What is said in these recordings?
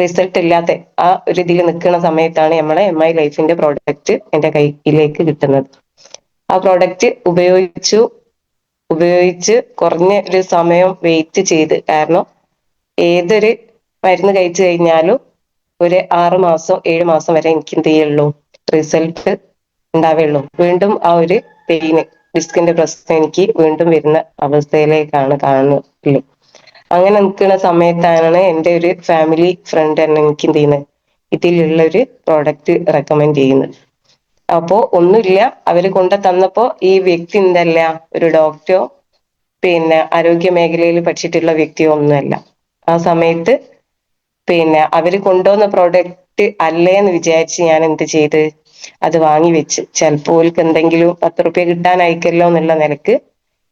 Result ഇല്ലാത്ത ആ ഒരു ഇതിൽ നിൽക്കുന്ന സമയത്താണ് നമ്മളെ MI ലൈഫിന്റെ പ്രോഡക്റ്റ് എന്റെ കയ്യിലേക്ക് കിട്ടുന്നത്. ആ പ്രോഡക്റ്റ് ഉപയോഗിച്ച് കുറഞ്ഞ ഒരു സമയം വെയിറ്റ് ചെയ്ത്, കാരണം ഏതൊരു മരുന്ന് കഴിച്ചു കഴിഞ്ഞാലും ഒരു 6 മാസം 7 മാസം വരെ എനിക്ക് എന്ത് ചെയ്യുള്ളൂ, റിസൾട്ട് ഉണ്ടാവുള്ളൂ. വീണ്ടും ആ ഒരു പെയിന്, ഡിസ്കിന്റെ പ്രശ്നം എനിക്ക് വീണ്ടും വരുന്ന അവസ്ഥയിലേക്കാണ് കാണുന്നത്. അങ്ങനെ നിൽക്കുന്ന സമയത്താണ് എൻ്റെ ഒരു ഫാമിലി ഫ്രണ്ട് തന്നെ എനിക്ക് എന്ത് ചെയ്യുന്നത്, ഇതിലുള്ള ഒരു പ്രോഡക്റ്റ് റെക്കമെൻഡ് ചെയ്യുന്നത്. അപ്പോ ഒന്നുമില്ല, അവര് കൊണ്ടു തന്നപ്പോ ഈ വ്യക്തി എന്തല്ല ഒരു ഡോക്ടറോ പിന്നെ ആരോഗ്യ മേഖലയിൽ പഠിച്ചിട്ടുള്ള വ്യക്തിയോ ഒന്നുമല്ല. ആ സമയത്ത് അവര് കൊണ്ടുവന്ന പ്രോഡക്റ്റ് അല്ലേന്ന് വിചാരിച്ച് ഞാൻ എന്ത് ചെയ്ത്, അത് വാങ്ങി വെച്ച്. ചിലപ്പോൾ ഓൾക്ക് എന്തെങ്കിലും 10 റുപ്യ കിട്ടാനായിക്കല്ലോ എന്നുള്ള നിലക്ക്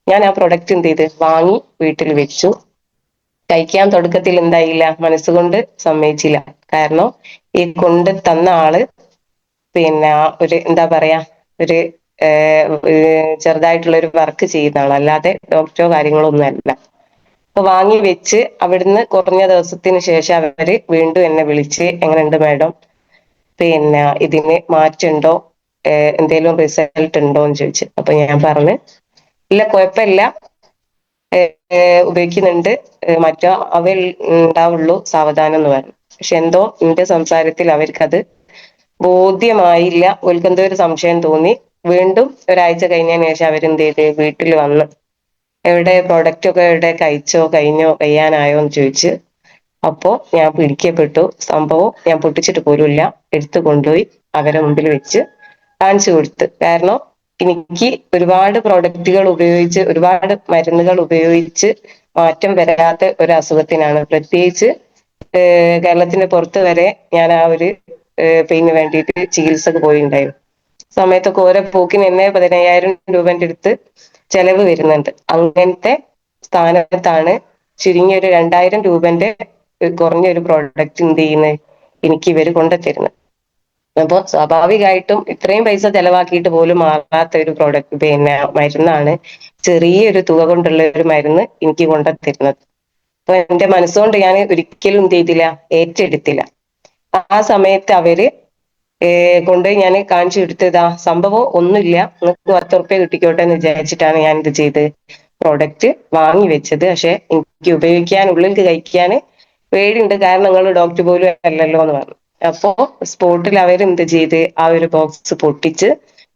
ഞാൻ ആ പ്രൊഡക്റ്റ് എന്ത് ചെയ്ത് വാങ്ങി വീട്ടിൽ വെച്ചു. കഴിക്കാൻ തുടക്കത്തിൽ എന്തായില്ല, മനസ്സുകൊണ്ട് സമ്മതിച്ചില്ല. കാരണം ഈ കൊണ്ട് തന്ന ആള് ഒരു എന്താ പറയാ, ഒരു ചെറുതായിട്ടുള്ള ഒരു വർക്ക് ചെയ്യുന്നതാണ്, അല്ലാതെ ഡോക്ടറോ കാര്യങ്ങളോ ഒന്നും അല്ല. അപ്പൊ വാങ്ങി വെച്ച് അവിടുന്ന് കുറഞ്ഞ ദിവസത്തിന് ശേഷം അവര് വീണ്ടും എന്നെ വിളിച്ച്, എങ്ങനെയുണ്ട് മാഡം, ഇതിന് മാറ്റുണ്ടോ, എന്തേലും റിസൾട്ട് ഉണ്ടോ എന്ന് ചോദിച്ചു. അപ്പൊ ഞാൻ പറഞ്ഞു ഇല്ല, കുഴപ്പമില്ല, ഉപയോഗിക്കുന്നുണ്ട്, മറ്റോ അവ ഉണ്ടാവുള്ളൂ, സാവധാനം എന്ന് പറഞ്ഞു. പക്ഷെ എന്തോ എന്റെ സംസാരത്തിൽ അവർക്കത് ബോധ്യമായില്ല. ഓൽക്കെന്തോ ഒരു സംശയം തോന്നി. വീണ്ടും ഒരാഴ്ച കഴിഞ്ഞതിന് ശേഷം അവരെന്ത് ചെയ്ത് വീട്ടിൽ വന്ന്, എവിടെ പ്രൊഡക്റ്റ് ഒക്കെ എവിടെ, കഴിച്ചോ, കഴിയാനായോ എന്ന് ചോദിച്ച്. അപ്പോ ഞാൻ പിടിക്കപ്പെട്ടു. സംഭവം ഞാൻ പൊട്ടിച്ചിട്ട് പോലുമില്ല, എടുത്തു കൊണ്ടുപോയി അവരെ മുമ്പിൽ വെച്ച് കാണിച്ചു കൊടുത്ത്. കാരണം എനിക്ക് ഒരുപാട് പ്രോഡക്റ്റുകൾ ഉപയോഗിച്ച്, ഒരുപാട് മരുന്നുകൾ ഉപയോഗിച്ച് മാറ്റം വരാത്ത ഒരു അസുഖത്തിനാണ്. പ്രത്യേകിച്ച് കേരളത്തിന് പുറത്ത് വരെ ഞാൻ ആ ഒരു പെയിന് വേണ്ടിയിട്ട് ചികിത്സക്ക് പോയിട്ടുണ്ടായിരുന്നു. സമയത്തൊക്കെ ഓരോ പോക്കിന് എന്നെ 15,000 രൂപന്റെ അടുത്ത് ചെലവ് വരുന്നുണ്ട്. അങ്ങനത്തെ സ്ഥാനത്താണ് ചുരുങ്ങിയ ഒരു 2,000 രൂപന്റെ കുറഞ്ഞ ഒരു പ്രോഡക്റ്റ് എന്ത് ചെയ്യുന്നത്, എനിക്ക് ഇവര് കൊണ്ടുതരുന്നത്. അപ്പൊ സ്വാഭാവികമായിട്ടും ഇത്രയും പൈസ ചെലവാക്കിയിട്ട് പോലും മാറാത്ത ഒരു പ്രോഡക്റ്റ് മരുന്നാണ്, ചെറിയൊരു തുക കൊണ്ടുള്ള ഒരു മരുന്ന് എനിക്ക് കൊണ്ടുതരുന്നത്. അപ്പൊ എന്റെ മനസ്സുകൊണ്ട് ഞാൻ ഒരിക്കലും എന്ത് ചെയ്തില്ല, ഏറ്റെടുത്തില്ല. ആ സമയത്ത് അവര് കൊണ്ടുപോയി ഞാൻ കാണിച്ചു കൊടുത്തതാ, സംഭവം ഒന്നുമില്ല, നിങ്ങൾക്ക് 10 റുപ്യ കിട്ടിക്കോട്ടെ എന്ന് വിചാരിച്ചിട്ടാണ് ഞാൻ ഇത് ചെയ്ത് പ്രോഡക്റ്റ് വാങ്ങി വെച്ചത്. പക്ഷെ എനിക്ക് ഉപയോഗിക്കാൻ, ഉള്ളിലേക്ക് കഴിക്കാൻ പേടിയുണ്ട്, കാരണം നിങ്ങൾ ഡോക്ടർ പോലും അല്ലല്ലോ എന്ന് പറഞ്ഞു. അപ്പോ സ്പോട്ടിൽ അവരെന്ത് ചെയ്ത് ആ ഒരു ബോക്സ് പൊട്ടിച്ച്,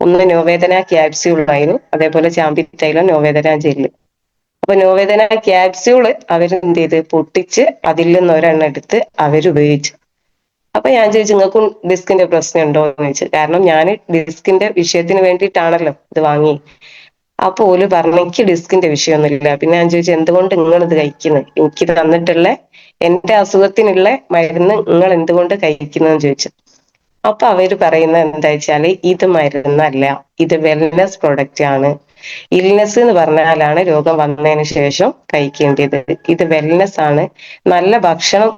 ഒന്ന് നോവേദന ക്യാപ്സ്യൂൾ ആയിരുന്നു, അതേപോലെ ചാമ്പിത്തൈലം നോവേദന ജെല്ല്. അപ്പൊ നോവേദന ക്യാപ്സ്യൂള് അവരെന്ത് ചെയ്ത് പൊട്ടിച്ച് അതിൽ നിന്ന് ഒരെണ്ണം എടുത്ത് അവരുപയോഗിച്ചു. അപ്പൊ ഞാൻ ചോദിച്ചു, നിങ്ങൾക്കും ഡിസ്കിന്റെ പ്രശ്നം ഉണ്ടോ എന്ന് ചോദിച്ചു. കാരണം ഞാൻ ഡിസ്കിന്റെ വിഷയത്തിന് വേണ്ടിയിട്ടാണല്ലോ ഇത് വാങ്ങി. അപ്പൊ ഓല് പറഞ്ഞു എനിക്ക് ഡിസ്കിന്റെ വിഷയമൊന്നുമില്ല. പിന്നെ ഞാൻ ചോദിച്ചു, എന്തുകൊണ്ട് നിങ്ങൾ ഇത് കഴിക്കുന്നത്, എനിക്ക് തന്നിട്ടുള്ള എന്റെ അസുഖത്തിനുള്ള മരുന്ന് നിങ്ങൾ എന്തുകൊണ്ട് കഴിക്കുന്നതെന്ന് ചോദിച്ചു. അപ്പൊ അവര് പറയുന്നത് എന്താ വെച്ചാല്, ഇത് മരുന്നല്ല, ഇത് വെൽനെസ് പ്രൊഡക്റ്റ് ആണ്. ഇൽനെസ് എന്ന് പറഞ്ഞാലാണ് രോഗം വന്നതിന് ശേഷം കഴിക്കേണ്ടത്, ഇത് വെൽനെസ് ആണ്. നല്ല ഭക്ഷണം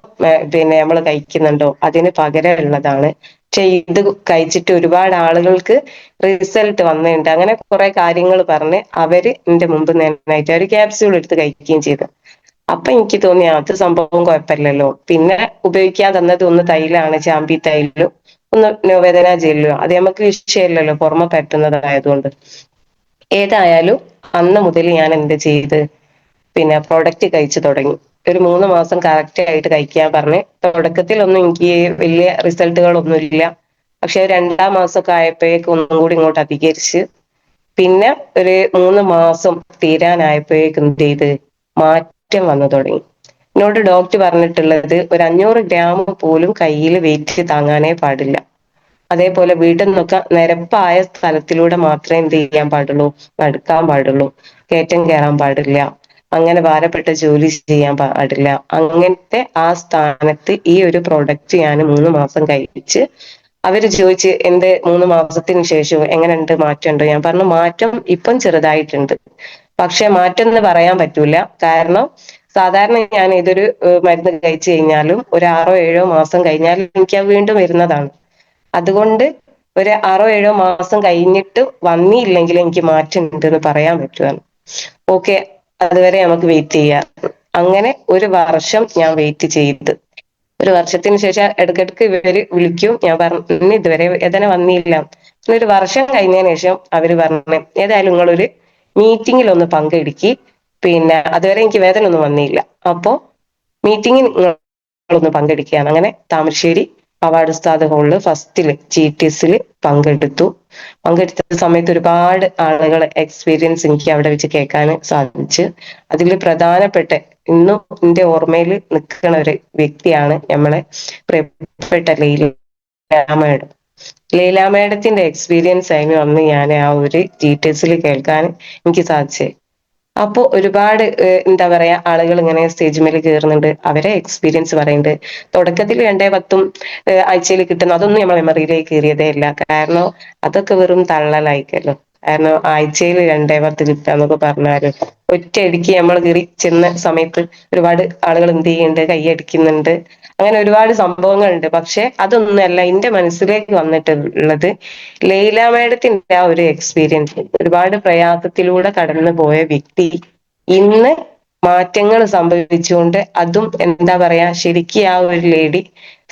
നമ്മൾ കഴിക്കുന്നുണ്ടോ അതിന് പകരമുള്ളതാണ്. പക്ഷെ ഇത് കഴിച്ചിട്ട് ഒരുപാട് ആളുകൾക്ക് റിസൾട്ട് വന്നിട്ടുണ്ട്. അങ്ങനെ കുറെ കാര്യങ്ങൾ പറഞ്ഞ് അവര് എന്റെ മുമ്പ് നന്നായിട്ട് ഒരു ക്യാപ്സ്യൂൾ എടുത്ത് കഴിക്കുകയും ചെയ്തു. അപ്പൊ എനിക്ക് തോന്നി അത് സംഭവം കുഴപ്പമില്ലല്ലോ. പിന്നെ ഉപയോഗിക്കാൻ തന്നത് ഒന്ന് തൈലാണ്, ചാമ്പി തൈലും ഒന്ന് നോവേദന ജെല്ലോ. അത് നമുക്ക് വിഷയമില്ലല്ലോ, പുറമെ പറ്റുന്നതായതുകൊണ്ട്. ഏതായാലും അന്ന് മുതൽ ഞാൻ എന്ത് ചെയ്ത്, പ്രോഡക്റ്റ് കഴിച്ചു തുടങ്ങി. ഒരു 3 മാസം കറക്റ്റ് ആയിട്ട് കഴിക്കാൻ പറഞ്ഞ്. തുടക്കത്തിലൊന്നും എനിക്ക് വലിയ റിസൾട്ടുകളൊന്നും ഇല്ല. പക്ഷെ 2-ാം മാസമൊക്കെ ആയപ്പോഴേക്കും ഒന്നും കൂടി ഇങ്ങോട്ട് അധികരിച്ച്. പിന്നെ ഒരു 3 മാസം തീരാനായപ്പോഴേക്കും എന്ത് ചെയ്ത് മാറ്റം വന്നു തുടങ്ങി. എന്നോട് ഡോക്ടർ പറഞ്ഞിട്ടുള്ളത് ഒരു 500 ഗ്രാം പോലും കയ്യിൽ വെയിറ്റ് താങ്ങാനേ പാടില്ല. അതേപോലെ വീട്ടിൽ നിന്നൊക്കെ നിരപ്പായ സ്ഥലത്തിലൂടെ മാത്രമേ എന്ത് ചെയ്യാൻ പാടുള്ളൂ, നടക്കാൻ പാടുള്ളൂ. കയറ്റം കയറാൻ പാടില്ല, അങ്ങനെ ഭാരപ്പെട്ട ജോലി ചെയ്യാൻ പാടില്ല. അങ്ങനത്തെ ആ സ്ഥാനത്ത് ഈ ഒരു പ്രോഡക്റ്റ് ഞാൻ 3 മാസം കഴിച്ച്. അവര് ചോദിച്ച് എന്ത് 3 മാസത്തിന് ശേഷം എങ്ങനെയുണ്ട്, മാറ്റമുണ്ടോ? ഞാൻ പറഞ്ഞു മാറ്റം ഇപ്പം ചെറുതായിട്ടുണ്ട്, പക്ഷെ മാറ്റം എന്ന് പറയാൻ പറ്റൂല. കാരണം സാധാരണ ഞാൻ ഇതൊരു മരുന്ന് കഴിച്ചു കഴിഞ്ഞാലും ഒരു 6-7 മാസം കഴിഞ്ഞാൽ എനിക്ക് അത് വീണ്ടും വരുന്നതാണ്. അതുകൊണ്ട് ഒരു 6-7 മാസം കഴിഞ്ഞിട്ട് വന്നില്ലെങ്കിൽ എനിക്ക് മാറ്റം ഉണ്ടെന്ന് പറയാൻ പറ്റുവാണ്. ഓക്കെ, അതുവരെ നമുക്ക് വെയിറ്റ് ചെയ്യാം. അങ്ങനെ 1 വർഷം ഞാൻ വെയിറ്റ് ചെയ്ത്. ഒരു വർഷത്തിന് ശേഷം ഇടയ്ക്കിടയ്ക്ക് ഇവര് വിളിക്കും. ഞാൻ പറഞ്ഞു ഇതുവരെ വേതന വന്നില്ല. ഒരു വർഷം കഴിഞ്ഞതിന് ശേഷം അവര് പറഞ്ഞു ഏതായാലും നിങ്ങളൊരു മീറ്റിങ്ങിൽ ഒന്ന് പങ്കെടുക്കി, പിന്നെ അതുവരെ എനിക്ക് വേതന ഒന്നും വന്നില്ല, അപ്പോ മീറ്റിങ്ങിൽ ഒന്ന് പങ്കെടുക്കുകയാണ്. അങ്ങനെ താമരശ്ശേരി അവാർഡ് ഉസ്താദ് ഹാളില് ഫസ്റ്റില് GTSൽ പങ്കെടുത്ത സമയത്ത് ഒരുപാട് ആളുകളെ എക്സ്പീരിയൻസ് എനിക്ക് അവിടെ വെച്ച് കേൾക്കാൻ സാധിച്ചു. അതിൽ പ്രധാനപ്പെട്ട ഇന്നും എന്റെ ഓർമ്മയിൽ നിൽക്കുന്ന ഒരു വ്യക്തിയാണ് നമ്മളെ പ്രിയപ്പെട്ട ലീലാമ്മയുടെ. ലീലാമ്മേടത്തിന്റെ എക്സ്പീരിയൻസ് ആയിരുന്നു അന്ന് ഞാൻ ആ ഒരു GTSൽ കേൾക്കാൻ എനിക്ക് സാധിച്ചത്. അപ്പൊ ഒരുപാട് എന്താ പറയാ ആളുകൾ ഇങ്ങനെ സ്റ്റേജ് മേൽ കയറുന്നുണ്ട്, അവരെ എക്സ്പീരിയൻസ് പറയുന്നുണ്ട്. തുടക്കത്തിൽ 2-10 ആഴ്ചയിൽ കിട്ടുന്ന അതൊന്നും നമ്മൾ മെമ്മറിയിലേക്ക് കയറിയതേ ഇല്ല. കാരണം അതൊക്കെ വെറും തള്ളലായിക്കല്ലോ. കാരണം ആഴ്ചയിൽ 2-10 കിട്ടുക എന്നൊക്കെ പറഞ്ഞാല് ഒറ്റയടിക്ക് നമ്മൾ കയറി ചെന്ന സമയത്ത് ഒരുപാട് ആളുകൾ എന്ത് ചെയ്യുന്നുണ്ട്, കൈയടിക്കുന്നുണ്ട്, അങ്ങനെ ഒരുപാട് സംഭവങ്ങളുണ്ട്. പക്ഷെ അതൊന്നുമല്ല എന്റെ മനസ്സിലേക്ക് വന്നിട്ടുള്ളത്. ലൈല മേഡത്തിന്റെ ആ ഒരു എക്സ്പീരിയൻസ്, ഒരുപാട് പ്രയാസത്തിലൂടെ കടന്നു പോയ വ്യക്തി ഇന്ന് മാറ്റങ്ങൾ സംഭവിച്ചുകൊണ്ട്, അതും എന്താ പറയാ ശരിക്കും ആ ഒരു ലേഡി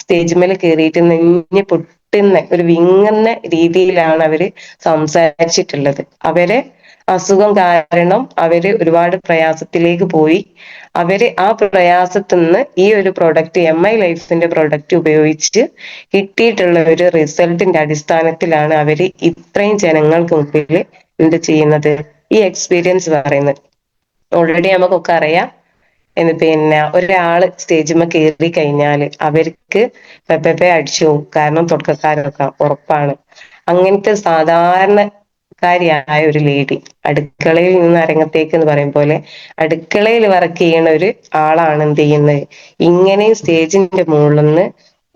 സ്റ്റേജ് മേൽ കയറിയിട്ട് നെഞ്ഞ് പൊട്ടുന്ന ഒരു വിങ്ങുന്ന രീതിയിലാണ് അവര് സംസാരിച്ചിട്ടുള്ളത്. അവരെ അസുഖം കാരണം അവര് ഒരുപാട് പ്രയാസത്തിലേക്ക് പോയി. അവര് ആ പ്രയാസത്തിൽ നിന്ന് ഈ ഒരു പ്രൊഡക്റ്റ് MI ലൈഫിന്റെ പ്രൊഡക്റ്റ് ഉപയോഗിച്ച് കിട്ടിയിട്ടുള്ള ഒരു റിസൾട്ടിന്റെ അടിസ്ഥാനത്തിലാണ് അവര് ഇത്രയും ജനങ്ങൾക്ക് മുമ്പിൽ എന്ത് ചെയ്യുന്നത്, ഈ എക്സ്പീരിയൻസ് പറയുന്നത്. ഓൾറെഡി നമുക്കൊക്കെ അറിയാം, പിന്നെ ഒരാള് സ്റ്റേജിൽ കയറി കഴിഞ്ഞാൽ അവർക്ക് പെപ്പെ അടിച്ചു പോകും. കാരണം തുടക്കക്കാരൊക്കെ ഉറപ്പാണ്. അങ്ങനത്തെ സാധാരണക്കാരിയായ ഒരു ലേഡി അടുക്കളയിൽ നിന്ന് അരങ്ങത്തേക്ക് എന്ന് പറയും പോലെ അടുക്കളയിൽ വർക്ക് ചെയ്യുന്ന ഒരു ആളാണ് എന്ത് ചെയ്യുന്നത്, ഇങ്ങനെയും സ്റ്റേജിന്റെ മുകളിൽ നിന്ന്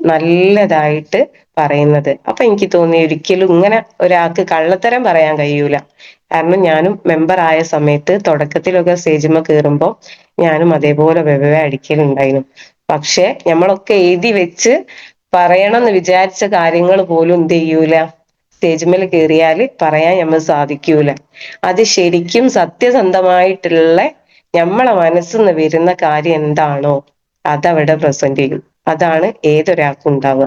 നല്ലതായിട്ട് പറയുന്നത്. അപ്പൊ എനിക്ക് തോന്നി ഒരിക്കലും ഇങ്ങനെ ഒരാൾക്ക് കള്ളത്തരം പറയാൻ കഴിയൂല. കാരണം ഞാനും മെമ്പർ ആയ സമയത്ത് തുടക്കത്തിലൊക്കെ സ്റ്റേജിൽ കയറുമ്പോൾ ഞാനും അതേപോലെ വെവ്വേ അടിക്കലുണ്ടായിരുന്നു. പക്ഷെ നമ്മളൊക്കെ എഴുതി വെച്ച് പറയണം എന്ന് വിചാരിച്ച കാര്യങ്ങൾ പോലും എന്ത് ചെയ്യൂല, സ്റ്റേജിൽ കയറിയാൽ പറയാൻ നമ്മൾ സാധിക്കൂല. അത് ശരിക്കും സത്യസന്ധമായിട്ടുള്ള നമ്മളെ മനസ്സിന്ന് വരുന്ന കാര്യം എന്താണോ അതവിടെ പ്രസന്റ് ചെയ്യും. അതാണ് ഏതൊരാൾക്കും ഉണ്ടാവുക.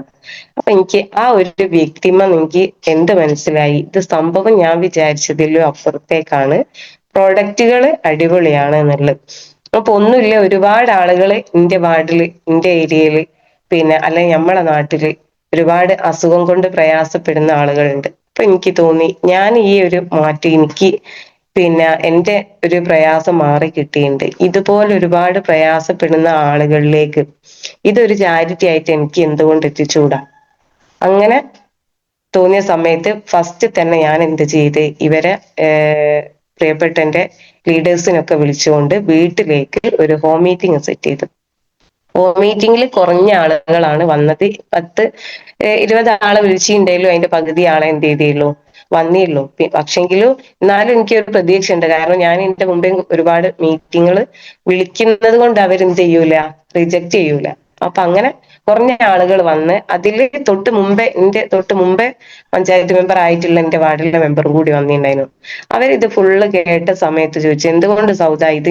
അപ്പൊ എനിക്ക് ആ ഒരു വ്യക്തിമ എനിക്ക് എന്ത് മനസ്സിലായി, ഇത് സംഭവം ഞാൻ വിചാരിച്ചതിലും അപ്പുറത്തേക്കാണ്, പ്രൊഡക്റ്റുകൾ അടിപൊളിയാണ് എന്നുള്ളത്. അപ്പൊ ഒന്നുമില്ല, ഒരുപാട് ആളുകൾ എന്റെ വാർഡില്, എന്റെ ഏരിയയില്, പിന്നെ അല്ലെങ്കിൽ നമ്മളെ നാട്ടില് ഒരുപാട് അസുഖം കൊണ്ട് പ്രയാസപ്പെടുന്ന ആളുകളുണ്ട്. അപ്പൊ എനിക്ക് തോന്നി ഞാൻ ഈ ഒരു മാറ്റം എനിക്ക് പിന്നെ എന്റെ ഒരു പ്രയാസം മാറി കിട്ടിയിട്ടുണ്ട്. ഇതുപോലെ ഒരുപാട് പ്രയാസപ്പെടുന്ന ആളുകളിലേക്ക് ഇതൊരു ചാരിറ്റി ആയിട്ട് എനിക്ക് എന്തുകൊണ്ട് എത്തിച്ചൂടാ. അങ്ങനെ തോന്നിയ സമയത്ത് ഫസ്റ്റ് തന്നെ ഞാൻ എന്ത് ചെയ്ത്, ഇവരെ പ്രിയപ്പെട്ട എന്റെ ലീഡേഴ്സിനൊക്കെ വിളിച്ചുകൊണ്ട് വീട്ടിലേക്ക് ഒരു ഹോം മീറ്റിംഗ് സെറ്റ് ചെയ്തു. ഹോം മീറ്റിംഗിൽ കുറഞ്ഞ ആളുകളാണ് വന്നത്. 10-20 ആളെ വിളിച്ചിട്ടുണ്ടെങ്കിലും അതിന്റെ പകുതി ആളെ എന്ത് ചെയ്തേയുള്ളൂ, വന്നിയുള്ളൂ. പക്ഷെങ്കിലും എന്നാലും എനിക്കൊരു പ്രതീക്ഷ ഉണ്ട്. കാരണം ഞാൻ എന്റെ മുമ്പേ ഒരുപാട് മീറ്റിങ്ങുകൾ വിളിക്കുന്നത് കൊണ്ട് അവരെന്ത് ചെയ്യൂല, റിജക്റ്റ് ചെയ്യൂല. അപ്പൊ അങ്ങനെ കുറഞ്ഞ ആളുകൾ വന്ന് അതില് തൊട്ട് മുമ്പേ പഞ്ചായത്ത് മെമ്പർ ആയിട്ടുള്ള എന്റെ വാർഡിലെ മെമ്പറും കൂടി വന്നിട്ടുണ്ടായിരുന്നു. അവരിത് ഫുള്ള് കേട്ട സമയത്ത് ചോദിച്ചു, എന്തുകൊണ്ട് സൗദ ഇത്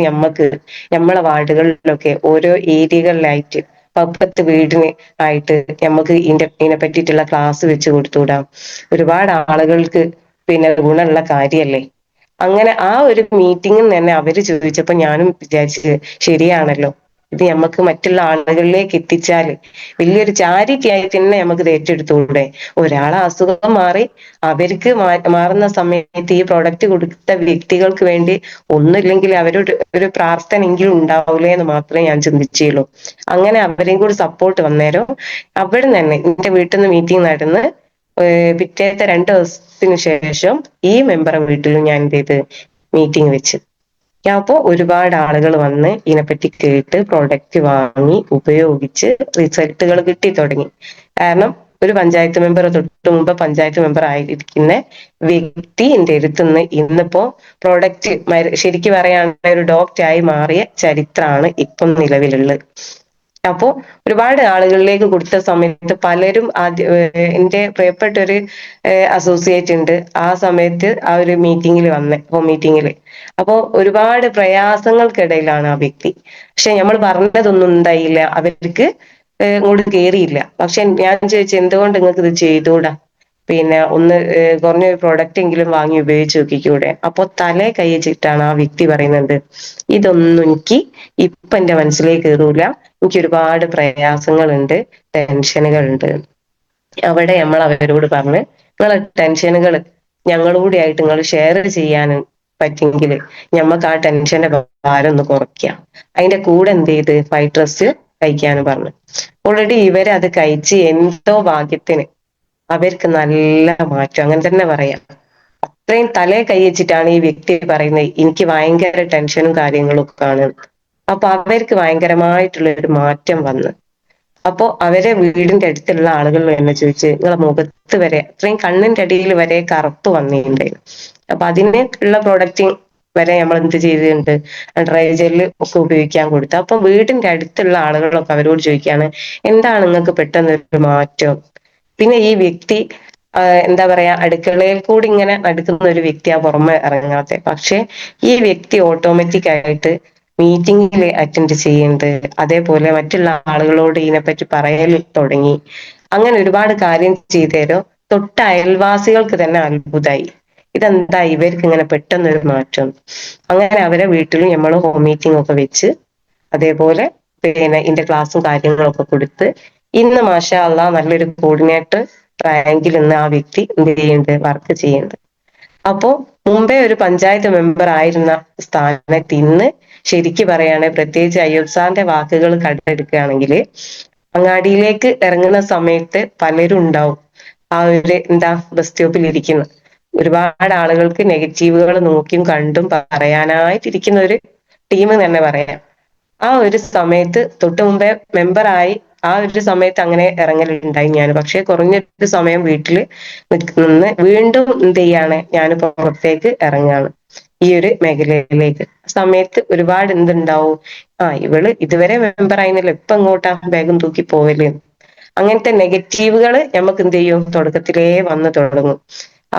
നമ്മളെ വാർഡുകളിലൊക്കെ ഓരോ ഏരിയകളിലായിട്ട് 10 വീടിന് ആയിട്ട് നമുക്ക് ഇതിനെ പറ്റിയിട്ടുള്ള ക്ലാസ് വെച്ച് കൊടുത്തുവിടാം, ഒരുപാട് ആളുകൾക്ക് പിന്നെ ഗുണമുള്ള കാര്യല്ലേ. അങ്ങനെ ആ ഒരു മീറ്റിംഗിൽ തന്നെ അവര് ചോദിച്ചപ്പോ ഞാനും വിചാരിച്ചത് ശരിയാണല്ലോ, ഇത് നമുക്ക് മറ്റുള്ള ആളുകളിലേക്ക് എത്തിച്ചാല് വലിയൊരു ചാരിറ്റി ആയി തന്നെ നമുക്ക് ഇത് ഏറ്റെടുത്തൂടെ. ഒരാളെ അസുഖം മാറി അവർക്ക് മാറുന്ന സമയത്ത് ഈ പ്രൊഡക്റ്റ് കൊടുത്ത വ്യക്തികൾക്ക് വേണ്ടി ഒന്നുമില്ലെങ്കിൽ അവരുടെ ഒരു പ്രാർത്ഥന എങ്കിലും ഉണ്ടാവൂലേ എന്ന് മാത്രമേ ഞാൻ ചിന്തിച്ചുള്ളൂ. അങ്ങനെ അവരെയും കൂടി സപ്പോർട്ട് വന്നേരം അവിടെ തന്നെ എന്റെ വീട്ടിൽ നിന്ന് മീറ്റിംഗ് നടന്ന് പിറ്റേത്തെ 2 ദിവസത്തിന് ശേഷം ഈ മെമ്പറെ വീട്ടിലും ഞാൻ എന്ത് ചെയ്ത് മീറ്റിംഗ് വെച്ച്. അപ്പോ ഒരുപാട് ആളുകൾ വന്ന് ഇതിനെപ്പറ്റി കേട്ട് പ്രൊഡക്റ്റ് വാങ്ങി ഉപയോഗിച്ച് റിസൾട്ടുകൾ കിട്ടി തുടങ്ങി. കാരണം ഒരു പഞ്ചായത്ത് മെമ്പർ തൊട്ട് മുമ്പ് പഞ്ചായത്ത് മെമ്പർ ആയിരിക്കുന്ന വ്യക്തി എന്റെ അടുത്തുനിന്ന് ഇന്നിപ്പോ പ്രൊഡക്റ്റ് ശരിക്കും പറയുകയാണെങ്കിൽ ഒരു ഡോക്ടറായി മാറിയ ചരിത്രമാണ് ഇപ്പം നിലവിലുള്ളത്. അപ്പോ ഒരുപാട് ആളുകളിലേക്ക് കൊടുത്ത സമയത്ത് പലരും എന്റെ പ്രിയപ്പെട്ട ഒരു അസോസിയേറ്റ് ഉണ്ട്. ആ സമയത്ത് ആ ഒരു മീറ്റിംഗിൽ ഹോം മീറ്റിംഗിൽ അപ്പോ ഒരുപാട് പ്രയാസങ്ങൾക്കിടയിലാണ് ആ വ്യക്തി. പക്ഷെ നമ്മൾ പറഞ്ഞതൊന്നും ഉണ്ടായില്ല, അവർക്ക് ഇങ്ങോട്ട് കേറിയില്ല. പക്ഷെ ഞാൻ ചോദിച്ചു എന്തുകൊണ്ട് നിങ്ങൾക്ക് ഇത് ചെയ്തുകൂടാ, പിന്നെ ഒന്ന് കുറഞ്ഞൊരു പ്രൊഡക്റ്റ് എങ്കിലും വാങ്ങി ഉപയോഗിച്ച് നോക്കിക്കൂടെ. അപ്പൊ തലേ കൈവച്ചിട്ടാണ് ആ വ്യക്തി പറയുന്നത്, ഇതൊന്നും എനിക്ക് ഇപ്പൊ എന്റെ മനസ്സിലേക്ക് കയറൂല, എനിക്ക് ഒരുപാട് പ്രയാസങ്ങളുണ്ട്, ടെൻഷനുകളുണ്ട്. അവിടെ നമ്മൾ അവരോട് പറഞ്ഞ് നിങ്ങളെ ടെൻഷനുകൾ ഞങ്ങളൂടെ ആയിട്ട് നിങ്ങൾ ഷെയർ ചെയ്യാൻ പറ്റുമെങ്കിൽ ഞമ്മക്ക് ആ ടെൻഷന്റെ ഭാരം ഒന്ന് കുറയ്ക്കാം. അതിന്റെ കൂടെ എന്ത് ചെയ്ത് വൈറ്റ് ഡ്രസ് കഴിക്കാനും പറഞ്ഞു. ഓൾറെഡി ഇവര് അത് കഴിച്ച് എന്തോ ഭാഗ്യത്തിന് അവർക്ക് നല്ല മാറ്റം, അങ്ങനെ തന്നെ പറയാം. അത്രയും തലേ കൈ വെച്ചിട്ടാണ് ഈ വ്യക്തി പറയുന്നത് എനിക്ക് ഭയങ്കര ടെൻഷനും കാര്യങ്ങളും ഒക്കെ ആണ്. അപ്പൊ അവർക്ക് ഭയങ്കരമായിട്ടുള്ള ഒരു മാറ്റം വന്ന്. അപ്പോ അവരെ വീടിന്റെ അടുത്തുള്ള ആളുകൾ എന്നെ ചോദിച്ച് നിങ്ങളെ മുഖത്ത് വരെ അത്രയും കണ്ണിന്റെ അടിയിൽ വരെ കറുപ്പ് വന്നിട്ടുണ്ടായിരുന്നു. അപ്പൊ അതിന് ഉള്ള പ്രോഡക്റ്റ് വരെ നമ്മൾ എന്ത് ചെയ്തിട്ടുണ്ട്, ഡ്രൈ ജെല്ല് ഒക്കെ ഉപയോഗിക്കാൻ കൊടുത്തു. അപ്പൊ വീടിന്റെ അടുത്തുള്ള ആളുകളൊക്കെ അവരോട് ചോദിക്കുകയാണ് എന്താണ് നിങ്ങൾക്ക് പെട്ടെന്ന് ഒരു മാറ്റം. പിന്നെ ഈ വ്യക്തി എന്താ പറയാ അടുക്കളയിൽ കൂടി ഇങ്ങനെ നടക്കുന്ന ഒരു വ്യക്തിയാ, പുറമെ ഇറങ്ങാത്തെ. പക്ഷെ ഈ വ്യക്തി ഓട്ടോമാറ്റിക് ആയിട്ട് മീറ്റിംഗിൽ അറ്റൻഡ് ചെയ്യുന്നുണ്ട്, അതേപോലെ മറ്റുള്ള ആളുകളോട് ഇതിനെപ്പറ്റി പറയൽ തുടങ്ങി. അങ്ങനെ ഒരുപാട് കാര്യം ചെയ്തു തരും. തൊട്ട അയൽവാസികൾക്ക് തന്നെ അത്ഭുതമായി, ഇതെന്താ ഇവർക്ക് ഇങ്ങനെ പെട്ടെന്നൊരു മാറ്റം. അങ്ങനെ അവരെ വീട്ടിൽ നമ്മൾ ഹോം മീറ്റിംഗ് ഒക്കെ വെച്ച് അതേപോലെ പിന്നെ ഇതിന്റെ ക്ലാസ്സും കാര്യങ്ങളും ഒക്കെ കൊടുത്ത് ഇന്ന് മാഷാ അള്ളാ നല്ലൊരു കോർഡിനേറ്റർ റാങ്കിൽ ഇന്ന് ആ വ്യക്തി എന്ത് ചെയ്യുന്നുണ്ട്, വർക്ക് ചെയ്യുന്നുണ്ട്. അപ്പോ മുമ്പേ ഒരു പഞ്ചായത്ത് മെമ്പർ ആയിരുന്ന സ്ഥാനത്ത് ഇന്ന് ശരിക്ക് പറയാണ്, പ്രത്യേകിച്ച് അയ്യൂബ് സാറിന്റെ വാക്കുകൾ കണ്ടെടുക്കുകയാണെങ്കിൽ അങ്ങാടിയിലേക്ക് ഇറങ്ങുന്ന സമയത്ത് പലരും ഉണ്ടാവും ആ ഒരു എന്താ ബസ് സ്റ്റോപ്പിൽ ഇരിക്കുന്നു. ഒരുപാട് ആളുകൾക്ക് നെഗറ്റീവുകൾ നോക്കിയും കണ്ടും പറയാനായിട്ടിരിക്കുന്ന ഒരു ടീം തന്നെ പറയാം. ആ ഒരു സമയത്ത് തൊട്ട് മുമ്പേ മെമ്പറായി ആ ഒരു സമയത്ത് അങ്ങനെ ഇറങ്ങലുണ്ടായി ഞാൻ. പക്ഷെ കുറഞ്ഞൊരു സമയം വീട്ടിൽ നിന്ന് വീണ്ടും എന്ത് ചെയ്യാണ്, ഞാൻ പുറത്തേക്ക് ഇറങ്ങാണ് ഈ ഒരു മേഖലയിലേക്ക്. സമയത്ത് ഒരുപാട് എന്തുണ്ടാവും, ഇവള് ഇതുവരെ മെമ്പർ ആയിരുന്നല്ലോ ഇപ്പൊ എങ്ങോട്ടാ ബാഗും തൂക്കി പോവല്. അങ്ങനത്തെ നെഗറ്റീവുകൾ നമുക്ക് എന്ത് ചെയ്യും, തുടക്കത്തിലേ വന്ന് തുടങ്ങും.